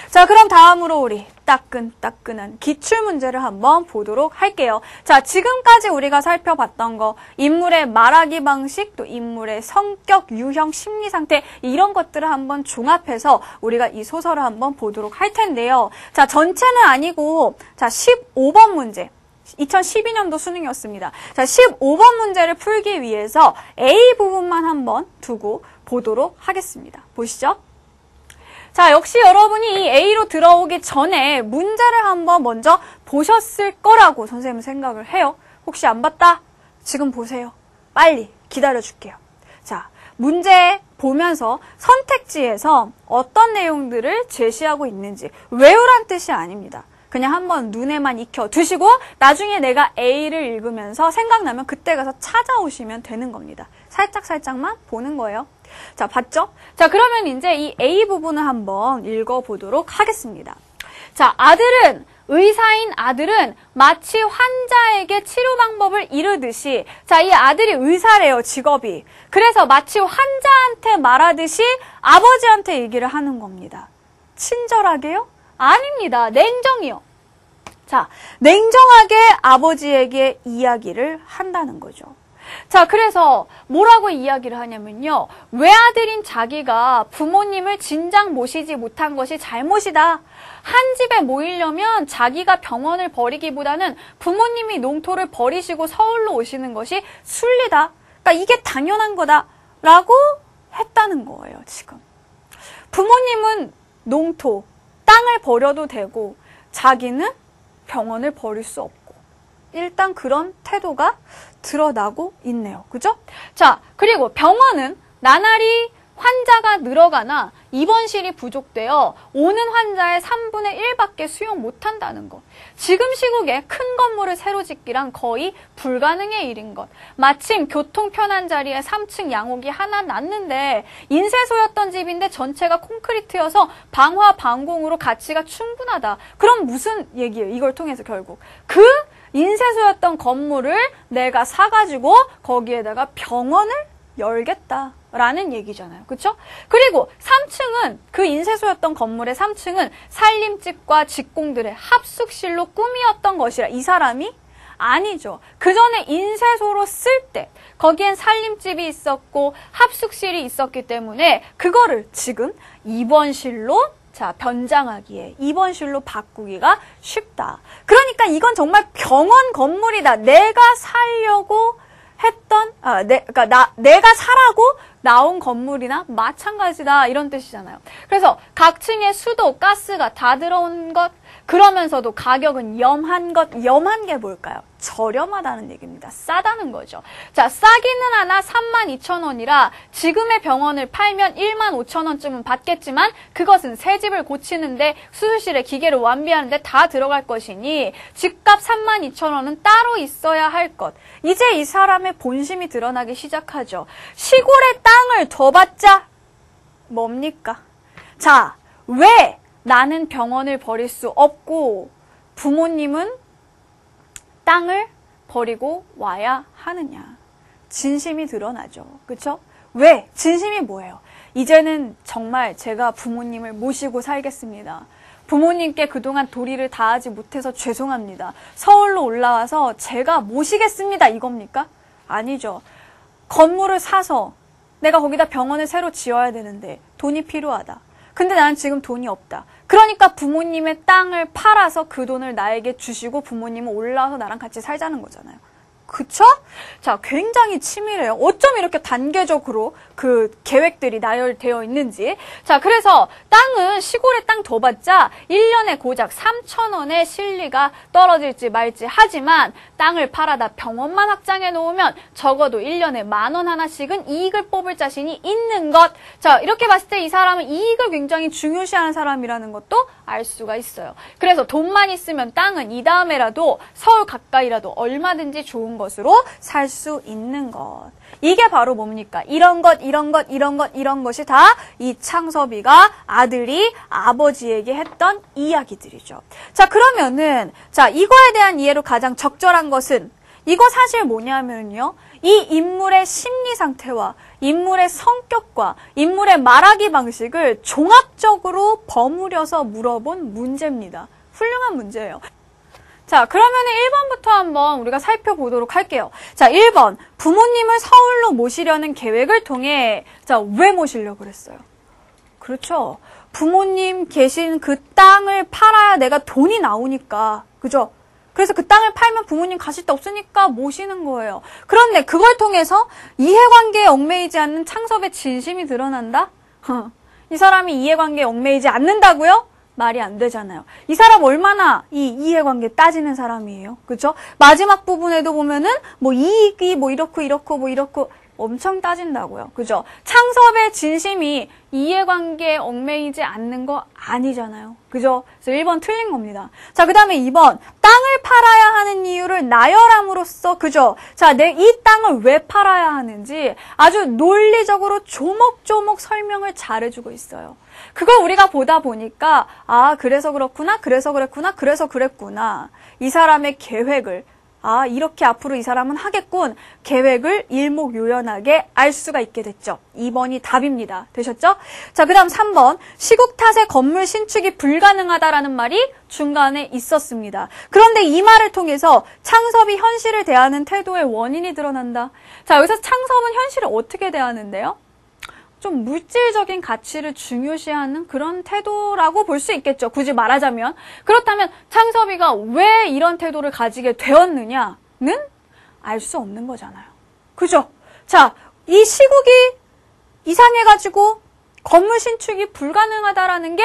자, 그럼 다음으로 우리 따끈따끈한 기출문제를 한번 보도록 할게요. 자, 지금까지 우리가 살펴봤던 거, 인물의 말하기 방식, 또 인물의 성격, 유형, 심리 상태, 이런 것들을 한번 종합해서 우리가 이 소설을 한번 보도록 할 텐데요. 자, 전체는 아니고, 자, 15번 문제. 2012년도 수능이었습니다. 자, 15번 문제를 풀기 위해서 A 부분만 한번 두고 보도록 하겠습니다. 보시죠. 자, 역시 여러분이 이 A로 들어오기 전에 문제를 한번 먼저 보셨을 거라고 선생님은 생각을 해요. 혹시 안 봤다? 지금 보세요. 빨리 기다려줄게요. 자, 문제 보면서 선택지에서 어떤 내용들을 제시하고 있는지 외우란 뜻이 아닙니다. 그냥 한번 눈에만 익혀두시고 나중에 내가 A를 읽으면서 생각나면 그때 가서 찾아오시면 되는 겁니다. 살짝살짝만 보는 거예요. 자, 봤죠? 자, 그러면 이제 이 A 부분을 한번 읽어보도록 하겠습니다. 자, 의사인 아들은 마치 환자에게 치료 방법을 이르듯이, 자, 이 아들이 의사래요, 직업이. 그래서 마치 환자한테 말하듯이 아버지한테 얘기를 하는 겁니다. 친절하게요? 아닙니다. 냉정이요. 자, 냉정하게 아버지에게 이야기를 한다는 거죠. 자, 그래서 뭐라고 이야기를 하냐면요. 외아들인 자기가 부모님을 진작 모시지 못한 것이 잘못이다. 한 집에 모이려면 자기가 병원을 버리기보다는 부모님이 농토를 버리시고 서울로 오시는 것이 순리다. 그러니까 이게 당연한 거다. 라고 했다는 거예요, 지금. 부모님은 농토, 땅을 버려도 되고 자기는 병원을 버릴 수 없고. 일단 그런 태도가 드러나고 있네요. 그죠? 자, 그리고 병원은 나날이 환자가 늘어가나 입원실이 부족되어 오는 환자의 3분의 1밖에 수용 못한다는 것. 지금 시국에 큰 건물을 새로 짓기란 거의 불가능의 일인 것. 마침 교통 편한 자리에 3층 양옥이 하나 났는데 인쇄소였던 집인데 전체가 콘크리트여서 방화 방공으로 가치가 충분하다. 그럼 무슨 얘기예요? 이걸 통해서 결국. 그 인쇄소였던 건물을 내가 사가지고 거기에다가 병원을 열겠다라는 얘기잖아요. 그렇죠? 그리고 3층은 그 인쇄소였던 건물의 3층은 살림집과 직공들의 합숙실로 꾸미었던 것이라 이 사람이 아니죠. 그 전에 인쇄소로 쓸 때 거기엔 살림집이 있었고 합숙실이 있었기 때문에 그거를 지금 입원실로 변장하기에 입원실로 바꾸기가 쉽다. 그러니까 이건 정말 병원 건물이다. 내가 살려고 했던, 내가 사라고 나온 건물이나 마찬가지다. 이런 뜻이잖아요. 그래서 각 층에 수도, 가스가 다 들어온 것, 그러면서도 가격은 염한 게 뭘까요? 저렴하다는 얘기입니다. 싸다는 거죠. 자, 싸기는 하나 32,000원이라 지금의 병원을 팔면 15,000원쯤은 받겠지만 그것은 새 집을 고치는데 수술실에 기계를 완비하는데 다 들어갈 것이니 집값 32,000원은 따로 있어야 할 것. 이제 이 사람의 본심이 드러나기 시작하죠. 시골에 땅을 더 받자 뭡니까? 자, 왜 나는 병원을 버릴 수 없고 부모님은 땅을 버리고 와야 하느냐. 진심이 드러나죠. 그렇죠? 왜? 진심이 뭐예요? 이제는 정말 제가 부모님을 모시고 살겠습니다. 부모님께 그동안 도리를 다하지 못해서 죄송합니다. 서울로 올라와서 제가 모시겠습니다. 이겁니까? 아니죠. 건물을 사서 내가 거기다 병원을 새로 지어야 되는데 돈이 필요하다. 근데 나는 지금 돈이 없다. 그러니까 부모님의 땅을 팔아서 그 돈을 나에게 주시고 부모님은 올라와서 나랑 같이 살자는 거잖아요. 그쵸? 자, 굉장히 치밀해요. 어쩜 이렇게 단계적으로 그 계획들이 나열되어 있는지. 자, 그래서 땅은 시골에 땅 둬봤자 1년에 고작 3,000원의 실리가 떨어질지 말지 하지만 땅을 팔아다 병원만 확장해 놓으면 적어도 1년에 10,000원 하나씩은 이익을 뽑을 자신이 있는 것. 자, 이렇게 봤을 때 이 사람은 이익을 굉장히 중요시하는 사람이라는 것도 알 수가 있어요. 그래서 돈만 있으면 땅은 이 다음에라도 서울 가까이라도 얼마든지 좋은 것으로 살 수 있는 것. 이게 바로 뭡니까? 이런 것, 이런 것, 이런 것, 이런 것이 다 이 창섭이가 아들이 아버지에게 했던 이야기들이죠. 자, 그러면은, 자, 이거에 대한 이해로 가장 적절한 것은, 이거 사실 뭐냐면요. 이 인물의 심리 상태와 인물의 성격과 인물의 말하기 방식을 종합적으로 버무려서 물어본 문제입니다. 훌륭한 문제예요. 자, 그러면은 1번부터 한번 우리가 살펴보도록 할게요. 자, 1번. 부모님을 서울로 모시려는 계획을 통해, 자, 왜 모시려고 그랬어요? 그렇죠. 부모님 계신 그 땅을 팔아야 내가 돈이 나오니까. 그죠? 그래서 그 땅을 팔면 부모님 가실 데 없으니까 모시는 거예요. 그런데 그걸 통해서 이해관계에 얽매이지 않는 창섭의 진심이 드러난다? 이 사람이 이해관계에 얽매이지 않는다고요? 말이 안 되잖아요. 이 사람 얼마나 이 이해관계 따지는 사람이에요. 그죠? 마지막 부분에도 보면은 뭐 이익이 뭐 이렇고 엄청 따진다고요. 그죠? 창섭의 진심이 이해관계에 얽매이지 않는 거 아니잖아요. 그죠? 그래서 1번 틀린 겁니다. 자, 그 다음에 2번. 땅을 팔아야 하는 이유를 나열함으로써, 그죠? 자, 이 땅을 왜 팔아야 하는지 아주 논리적으로 조목조목 설명을 잘해주고 있어요. 그걸 우리가 보다 보니까, 아, 그래서 그렇구나, 그래서 그랬구나, 그래서 그랬구나. 이 사람의 계획을, 아, 이렇게 앞으로 이 사람은 하겠군. 계획을 일목요연하게 알 수가 있게 됐죠. 2번이 답입니다. 되셨죠? 자, 그 다음 3번. 시국 탓에 건물 신축이 불가능하다라는 말이 중간에 있었습니다. 그런데 이 말을 통해서 창섭이 현실을 대하는 태도의 원인이 드러난다. 자, 여기서 창섭은 현실을 어떻게 대하는데요? 좀 물질적인 가치를 중요시하는 그런 태도라고 볼 수 있겠죠. 굳이 말하자면. 그렇다면 창섭이가 왜 이런 태도를 가지게 되었느냐는 알 수 없는 거잖아요. 그죠? 자, 이 시국이 이상해가지고 건물 신축이 불가능하다라는 게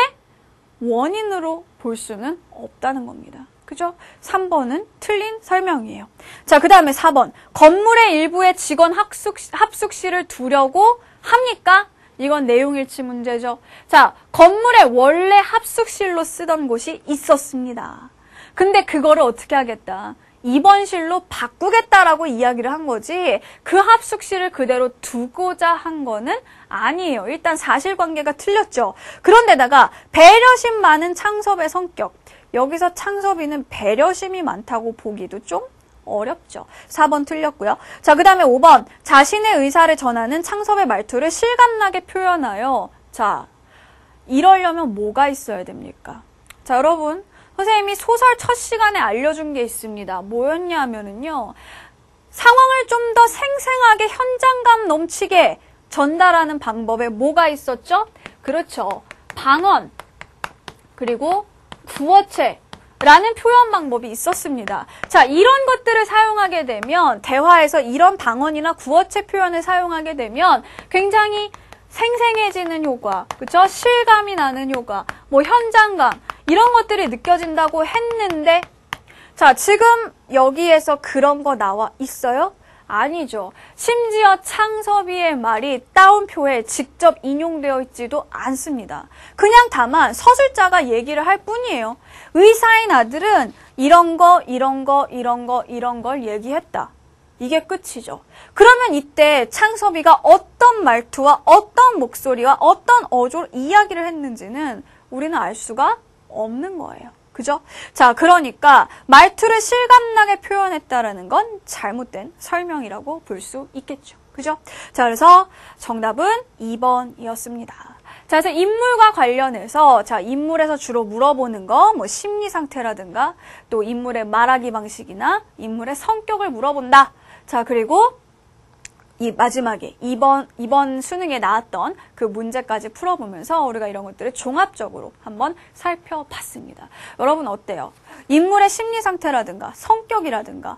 원인으로 볼 수는 없다는 겁니다. 그죠? 3번은 틀린 설명이에요. 자, 그 다음에 4번. 건물의 일부에 직원 합숙실을 두려고 합니까? 이건 내용일치 문제죠. 자, 건물에 원래 합숙실로 쓰던 곳이 있었습니다. 근데 그거를 어떻게 하겠다? 입원실로 바꾸겠다라고 이야기를 한 거지 그 합숙실을 그대로 두고자 한 거는 아니에요. 일단 사실관계가 틀렸죠. 그런데다가 배려심 많은 창섭의 성격. 여기서 창섭이는 배려심이 많다고 보기도 좀 어렵죠. 4번 틀렸고요. 자, 그 다음에 5번. 자신의 의사를 전하는 창섭의 말투를 실감나게 표현하여. 자, 이러려면 뭐가 있어야 됩니까? 자, 여러분. 선생님이 소설 첫 시간에 알려준 게 있습니다. 뭐였냐면은요. 상황을 좀 더 생생하게 현장감 넘치게 전달하는 방법에 뭐가 있었죠? 그렇죠. 방언, 그리고 구어체. 라는 표현 방법이 있었습니다. 자, 이런 것들을 사용하게 되면 대화에서 이런 방언이나 구어체 표현을 사용하게 되면 굉장히 생생해지는 효과, 그렇죠? 실감이 나는 효과, 뭐 현장감 이런 것들이 느껴진다고 했는데 자, 지금 여기에서 그런 거 나와 있어요? 아니죠. 심지어 창섭이의 말이 따옴표에 직접 인용되어 있지도 않습니다. 그냥 다만 서술자가 얘기를 할 뿐이에요. 의사인 아들은 이런 걸 얘기했다. 이게 끝이죠. 그러면 이때 창섭이가 어떤 말투와 어떤 목소리와 어떤 어조로 이야기를 했는지는 우리는 알 수가 없는 거예요. 그죠? 자, 그러니까 말투를 실감나게 표현했다라는 건 잘못된 설명이라고 볼 수 있겠죠. 그죠? 자, 그래서 정답은 2번이었습니다. 자, 그래서 인물과 관련해서 자, 인물에서 주로 물어보는 거, 뭐 심리 상태라든가 또 인물의 말하기 방식이나 인물의 성격을 물어본다. 자, 그리고 이 마지막에 이번 수능에 나왔던 그 문제까지 풀어보면서 우리가 이런 것들을 종합적으로 한번 살펴봤습니다. 여러분 어때요? 인물의 심리 상태라든가 성격이라든가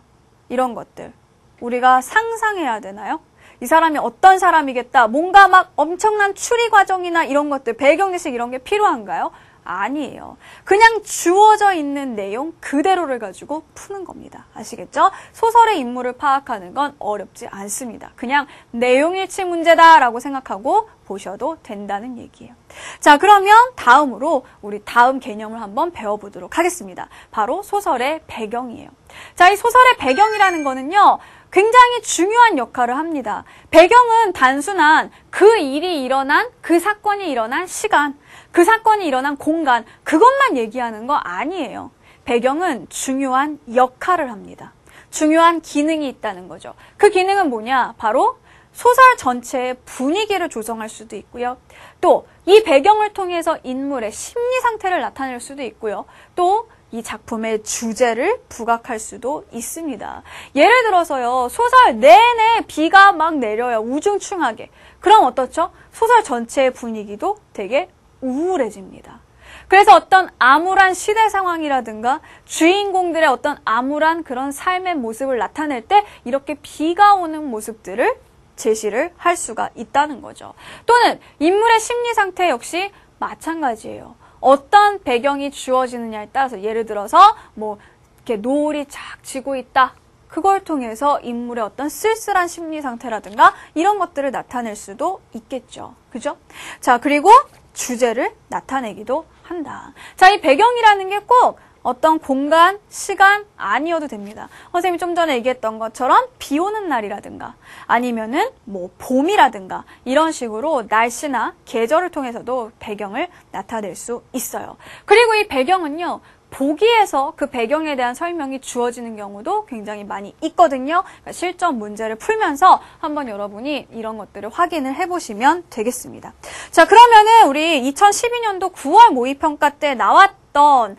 이런 것들 우리가 상상해야 되나요? 이 사람이 어떤 사람이겠다. 뭔가 막 엄청난 추리 과정이나 이런 것들, 배경 지식 이런 게 필요한가요? 아니에요. 그냥 주어져 있는 내용 그대로를 가지고 푸는 겁니다. 아시겠죠? 소설의 인물을 파악하는 건 어렵지 않습니다. 그냥 내용일치 문제다라고 생각하고 보셔도 된다는 얘기예요. 자, 그러면 다음으로 우리 다음 개념을 한번 배워보도록 하겠습니다. 바로 소설의 배경이에요. 자, 이 소설의 배경이라는 거는요, 굉장히 중요한 역할을 합니다. 배경은 단순한 그 일이 일어난, 그 사건이 일어난 시간, 그 사건이 일어난 공간, 그것만 얘기하는 거 아니에요. 배경은 중요한 역할을 합니다. 중요한 기능이 있다는 거죠. 그 기능은 뭐냐? 바로 소설 전체의 분위기를 조성할 수도 있고요. 또 이 배경을 통해서 인물의 심리 상태를 나타낼 수도 있고요. 또 이 작품의 주제를 부각할 수도 있습니다. 예를 들어서요, 소설 내내 비가 막 내려요. 우중충하게. 그럼 어떻죠? 소설 전체의 분위기도 되게 우울해집니다. 그래서 어떤 암울한 시대 상황이라든가 주인공들의 어떤 암울한 그런 삶의 모습을 나타낼 때 이렇게 비가 오는 모습들을 제시를 할 수가 있다는 거죠. 또는 인물의 심리 상태 역시 마찬가지예요. 어떤 배경이 주어지느냐에 따라서 예를 들어서 뭐 이렇게 노을이 쫙 지고 있다. 그걸 통해서 인물의 어떤 쓸쓸한 심리 상태라든가 이런 것들을 나타낼 수도 있겠죠. 그죠? 자, 그리고 주제를 나타내기도 한다. 자, 이 배경이라는 게 꼭 어떤 공간, 시간 아니어도 됩니다. 선생님이 좀 전에 얘기했던 것처럼 비 오는 날이라든가 아니면은 뭐 봄이라든가 이런 식으로 날씨나 계절을 통해서도 배경을 나타낼 수 있어요. 그리고 이 배경은요, 보기에서 그 배경에 대한 설명이 주어지는 경우도 굉장히 많이 있거든요. 그러니까 실전 문제를 풀면서 한번 여러분이 이런 것들을 확인을 해보시면 되겠습니다. 자, 그러면은 우리 2012년도 9월 모의평가 때 나왔던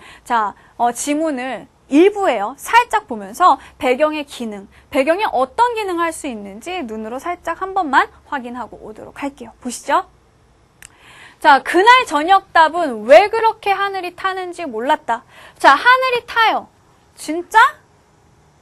지문을 일부예요. 살짝 보면서 배경의 기능, 배경이 어떤 기능을 할 수 있는지 눈으로 살짝 한 번만 확인하고 오도록 할게요. 보시죠. 자, 그날 저녁 답은 왜 그렇게 하늘이 타는지 몰랐다. 자, 하늘이 타요. 진짜?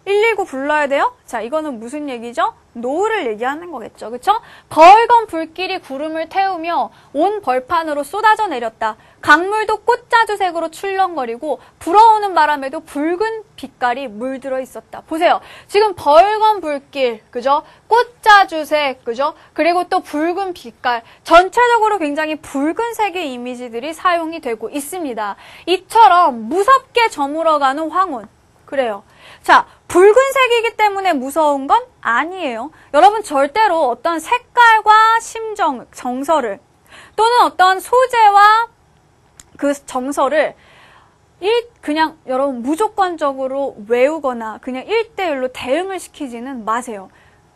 119 불러야 돼요? 자, 이거는 무슨 얘기죠? 노을을 얘기하는 거겠죠. 그쵸? 벌건 불길이 구름을 태우며 온 벌판으로 쏟아져 내렸다. 강물도 꽃자주색으로 출렁거리고 불어오는 바람에도 붉은 빛깔이 물들어 있었다. 보세요. 지금 벌건 불길, 그죠? 꽃자주색, 그죠? 그리고 또 붉은 빛깔. 전체적으로 굉장히 붉은색의 이미지들이 사용이 되고 있습니다. 이처럼 무섭게 저물어가는 황혼. 그래요. 자, 붉은색이기 때문에 무서운 건 아니에요. 여러분 절대로 어떤 색깔과 심정, 정서를 또는 어떤 소재와 그 정서를 그냥 여러분 무조건적으로 외우거나 그냥 1대1로 대응을 시키지는 마세요.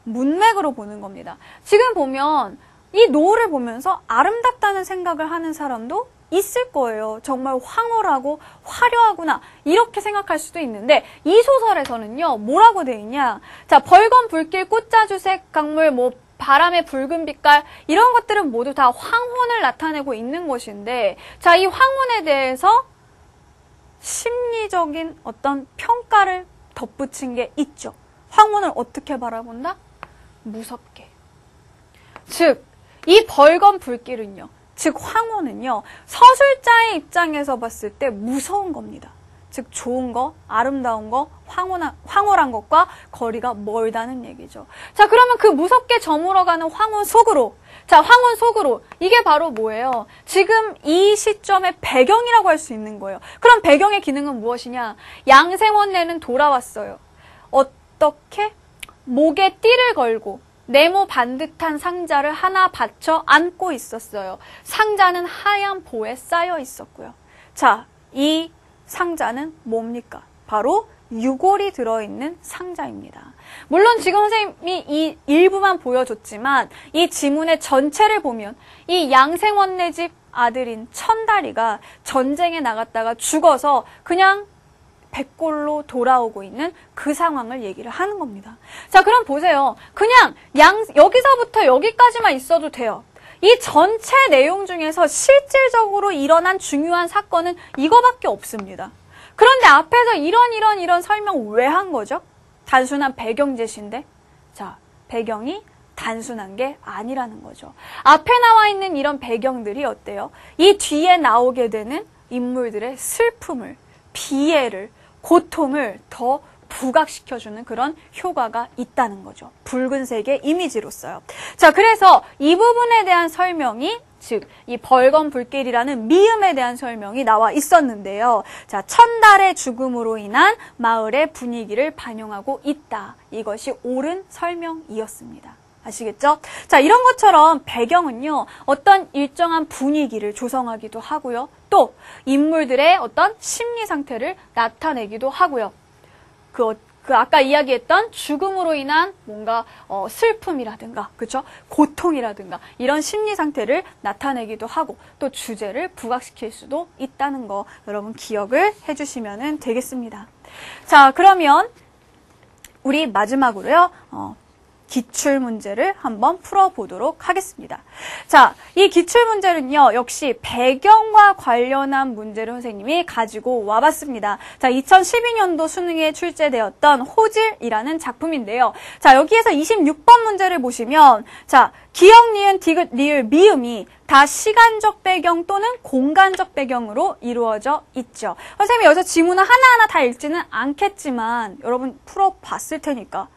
문맥으로 보는 겁니다. 지금 보면 이 노을을 보면서 아름답다는 생각을 하는 사람도 있을 거예요. 정말 황홀하고 화려하구나 이렇게 생각할 수도 있는데 이 소설에서는요, 뭐라고 돼 있냐. 자, 벌건 불길, 꽃자주색 강물, 뭐 바람의 붉은 빛깔 이런 것들은 모두 다 황혼을 나타내고 있는 것인데, 자, 이 황혼에 대해서 심리적인 어떤 평가를 덧붙인 게 있죠. 황혼을 어떻게 바라본다? 무섭게. 즉, 이 벌건 불길은요, 즉 황혼은요, 서술자의 입장에서 봤을 때 무서운 겁니다. 즉 좋은 거, 아름다운 거, 황홀한 것과 거리가 멀다는 얘기죠. 자, 그러면 그 무섭게 저물어가는 황혼 속으로, 자, 황혼 속으로, 이게 바로 뭐예요? 지금 이 시점의 배경이라고 할 수 있는 거예요. 그럼 배경의 기능은 무엇이냐? 양생원네는 돌아왔어요. 어떻게? 목에 띠를 걸고 네모 반듯한 상자를 하나 받쳐 안고 있었어요. 상자는 하얀 보에 쌓여 있었고요. 자, 이 상자는 뭡니까? 바로 유골이 들어있는 상자입니다. 물론 지금 선생님이 이 일부만 보여줬지만 이 지문의 전체를 보면 이 양생원네 집 아들인 천다리가 전쟁에 나갔다가 죽어서 그냥 백골로 돌아오고 있는 그 상황을 얘기를 하는 겁니다. 자, 그럼 보세요. 그냥 여기서부터 여기까지만 있어도 돼요. 이 전체 내용 중에서 실질적으로 일어난 중요한 사건은 이거밖에 없습니다. 그런데 앞에서 이런 설명 왜 한 거죠? 단순한 배경 제시인데. 자, 배경이 단순한 게 아니라는 거죠. 앞에 나와 있는 이런 배경들이 어때요? 이 뒤에 나오게 되는 인물들의 슬픔을, 비애를, 고통을 더 부각시켜주는 그런 효과가 있다는 거죠. 붉은색의 이미지로서요. 자, 그래서 이 부분에 대한 설명이 즉, 이 벌검불길이라는 미음에 대한 설명이 나와 있었는데요. 자, 천달의 죽음으로 인한 마을의 분위기를 반영하고 있다. 이것이 옳은 설명이었습니다. 아시겠죠? 자, 이런 것처럼 배경은요, 어떤 일정한 분위기를 조성하기도 하고요. 또, 인물들의 어떤 심리 상태를 나타내기도 하고요. 그 아까 이야기했던 죽음으로 인한 뭔가 슬픔이라든가, 그쵸? 고통이라든가 이런 심리 상태를 나타내기도 하고 또 주제를 부각시킬 수도 있다는 거 여러분 기억을 해주시면 되겠습니다. 자, 그러면 우리 마지막으로요. 기출문제를 한번 풀어보도록 하겠습니다. 자, 이 기출문제는요, 역시 배경과 관련한 문제를 선생님이 가지고 와봤습니다. 자, 2012년도 수능에 출제되었던 호질이라는 작품인데요. 자, 여기에서 26번 문제를 보시면, 자, 기역, 니은, 디귿, 리을, 미음이 다 시간적 배경 또는 공간적 배경으로 이루어져 있죠. 선생님이 여기서 지문을 하나하나 다 읽지는 않겠지만, 여러분 풀어봤을 테니까,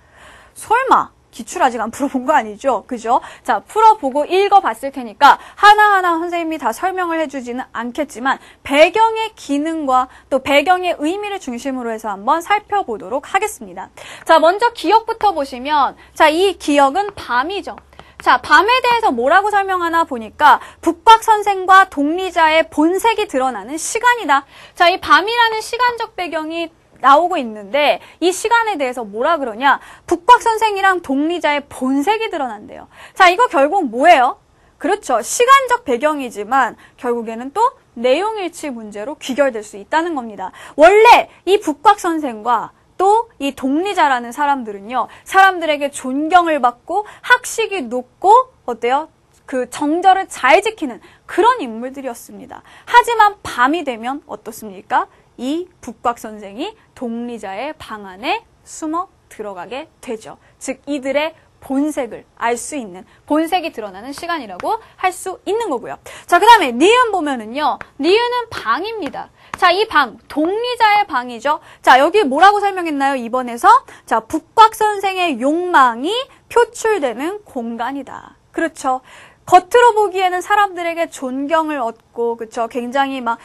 설마, 기출 아직 안 풀어본 거 아니죠? 그죠? 자, 풀어보고 읽어봤을 테니까 하나하나 선생님이 다 설명을 해주지는 않겠지만 배경의 기능과 또 배경의 의미를 중심으로 해서 한번 살펴보도록 하겠습니다. 자, 먼저 기역부터 보시면 자, 이 기역은 밤이죠. 자, 밤에 대해서 뭐라고 설명하나 보니까 북곽선생과 동리자의 본색이 드러나는 시간이다. 자, 이 밤이라는 시간적 배경이 나오고 있는데 이 시간에 대해서 뭐라 그러냐? 북곽선생이랑 동리자의 본색이 드러난대요. 자, 이거 결국 뭐예요? 그렇죠. 시간적 배경이지만 결국에는 또 내용일치 문제로 귀결될 수 있다는 겁니다. 원래 이 북곽선생과 또 이 동리자라는 사람들은요. 사람들에게 존경을 받고 학식이 높고 어때요? 그 정절을 잘 지키는 그런 인물들이었습니다. 하지만 밤이 되면 어떻습니까? 이 북곽선생이 동리자의 방 안에 숨어 들어가게 되죠. 즉 이들의 본색을 알 수 있는, 본색이 드러나는 시간이라고 할 수 있는 거고요. 자, 그 다음에 니은 보면은요. 니은은 방입니다. 자, 이 방, 동리자의 방이죠. 자, 여기 뭐라고 설명했나요? 2번에서 자, 북곽선생의 욕망이 표출되는 공간이다. 그렇죠. 겉으로 보기에는 사람들에게 존경을 얻고, 그쵸. 굉장히 막,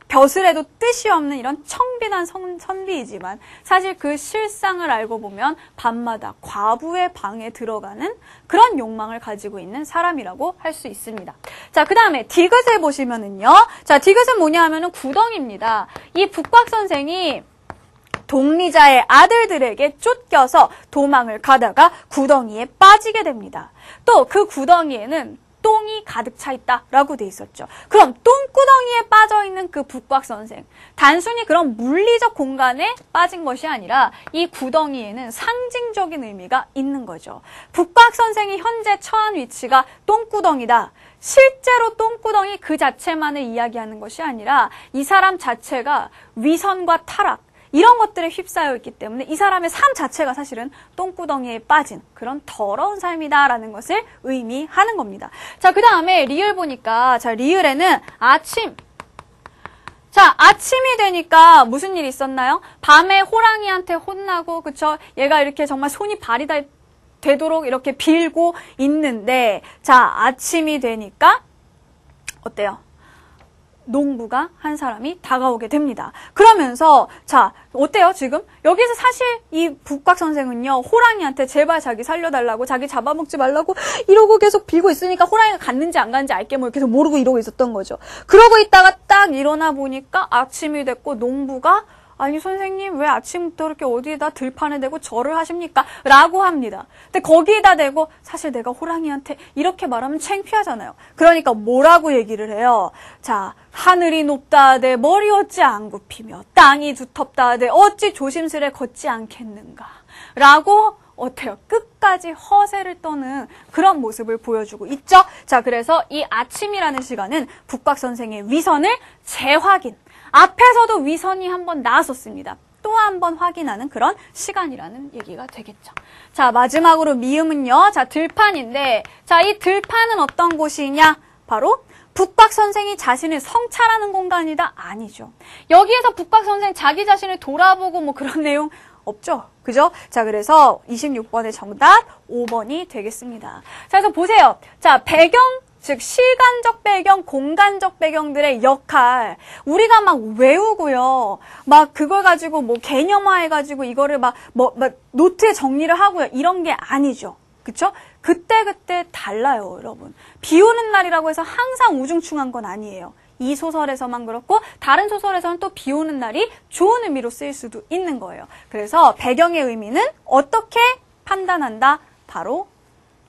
벼슬 해도 뜻이 없는 이런 청빈한 선비이지만 사실 그 실상을 알고 보면 밤마다 과부의 방에 들어가는 그런 욕망을 가지고 있는 사람이라고 할 수 있습니다. 자, 그 다음에 디귿을 보시면은요. 자, 디귿은 뭐냐 하면은 구덩이입니다. 이 북곽선생이 동리자의 아들들에게 쫓겨서 도망을 가다가 구덩이에 빠지게 됩니다. 또 그 구덩이에는 똥이 가득 차 있다라고 돼 있었죠. 그럼 똥구덩이에 빠져있는 그 북곽선생, 단순히 그런 물리적 공간에 빠진 것이 아니라 이 구덩이에는 상징적인 의미가 있는 거죠. 북곽선생이 현재 처한 위치가 똥구덩이다. 실제로 똥구덩이 그 자체만을 이야기하는 것이 아니라 이 사람 자체가 위선과 타락, 이런 것들에 휩싸여 있기 때문에 이 사람의 삶 자체가 사실은 똥구덩이에 빠진 그런 더러운 삶이다라는 것을 의미하는 겁니다. 자, 그 다음에 리을 보니까 자, 리을에는 아침. 자, 아침이 되니까 무슨 일이 있었나요? 밤에 호랑이한테 혼나고, 그쵸? 얘가 이렇게 정말 손이 발이 되도록 이렇게 빌고 있는데, 자, 아침이 되니까 어때요? 농부가 한 사람이 다가오게 됩니다. 그러면서 자, 어때요 지금? 여기서 사실 이 북곽선생은요. 호랑이한테 제발 자기 살려달라고, 자기 잡아먹지 말라고 이러고 계속 빌고 있으니까 호랑이가 갔는지 안 갔는지 알게 뭐 계속 모르고 이러고 있었던 거죠. 그러고 있다가 딱 일어나 보니까 아침이 됐고 농부가 아니 선생님 왜 아침부터 이렇게 어디에다 들판에 대고 절을 하십니까? 라고 합니다. 근데 거기에다 대고 사실 내가 호랑이한테 이렇게 말하면 창피하잖아요. 그러니까 뭐라고 얘기를 해요? 자, 하늘이 높다 하되 머리 어찌 안 굽히며 땅이 두텁다 하되 어찌 조심스레 걷지 않겠는가? 라고 어때요? 끝까지 허세를 떠는 그런 모습을 보여주고 있죠. 자, 그래서 이 아침이라는 시간은 북곽선생의 위선을 재확인, 앞에서도 위선이 한번 나왔었습니다. 또 한 번 확인하는 그런 시간이라는 얘기가 되겠죠. 자, 마지막으로 미음은요. 자, 들판인데, 자, 이 들판은 어떤 곳이냐? 바로 북박 선생이 자신을 성찰하는 공간이다? 아니죠. 여기에서 북박 선생 자기 자신을 돌아보고 뭐 그런 내용 없죠. 그죠? 자, 그래서 26번의 정답 5번이 되겠습니다. 자, 그래서 보세요. 자, 배경, 즉 시간적 배경, 공간적 배경들의 역할 우리가 막 외우고요. 막 그걸 가지고 뭐 개념화해가지고 이거를 막 노트에 정리를 하고요. 이런 게 아니죠. 그쵸? 그때그때 달라요, 여러분. 비 오는 날이라고 해서 항상 우중충한 건 아니에요. 이 소설에서만 그렇고 다른 소설에서는 또 비 오는 날이 좋은 의미로 쓰일 수도 있는 거예요. 그래서 배경의 의미는 어떻게 판단한다? 바로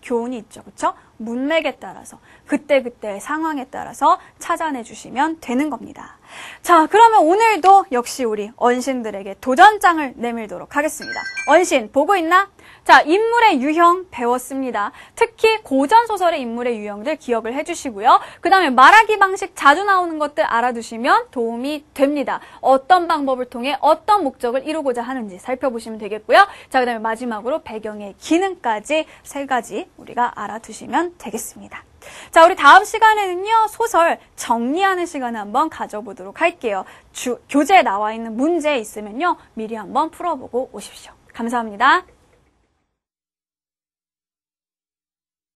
교훈이 있죠. 그쵸? 문맥에 따라서 그때그때 상황에 따라서 찾아내 주시면 되는 겁니다. 자, 그러면 오늘도 역시 우리 언신들에게 도전장을 내밀도록 하겠습니다. 언신 보고 있나? 자, 인물의 유형 배웠습니다. 특히 고전소설의 인물의 유형들 기억을 해주시고요. 그 다음에 말하기 방식 자주 나오는 것들 알아두시면 도움이 됩니다. 어떤 방법을 통해 어떤 목적을 이루고자 하는지 살펴보시면 되겠고요. 자, 그 다음에 마지막으로 배경의 기능까지 3가지 우리가 알아두시면 되겠습니다. 자, 우리 다음 시간에는요, 소설 정리하는 시간을 한번 가져보도록 할게요. 교재에 나와 있는 문제 있으면요, 미리 한번 풀어보고 오십시오. 감사합니다.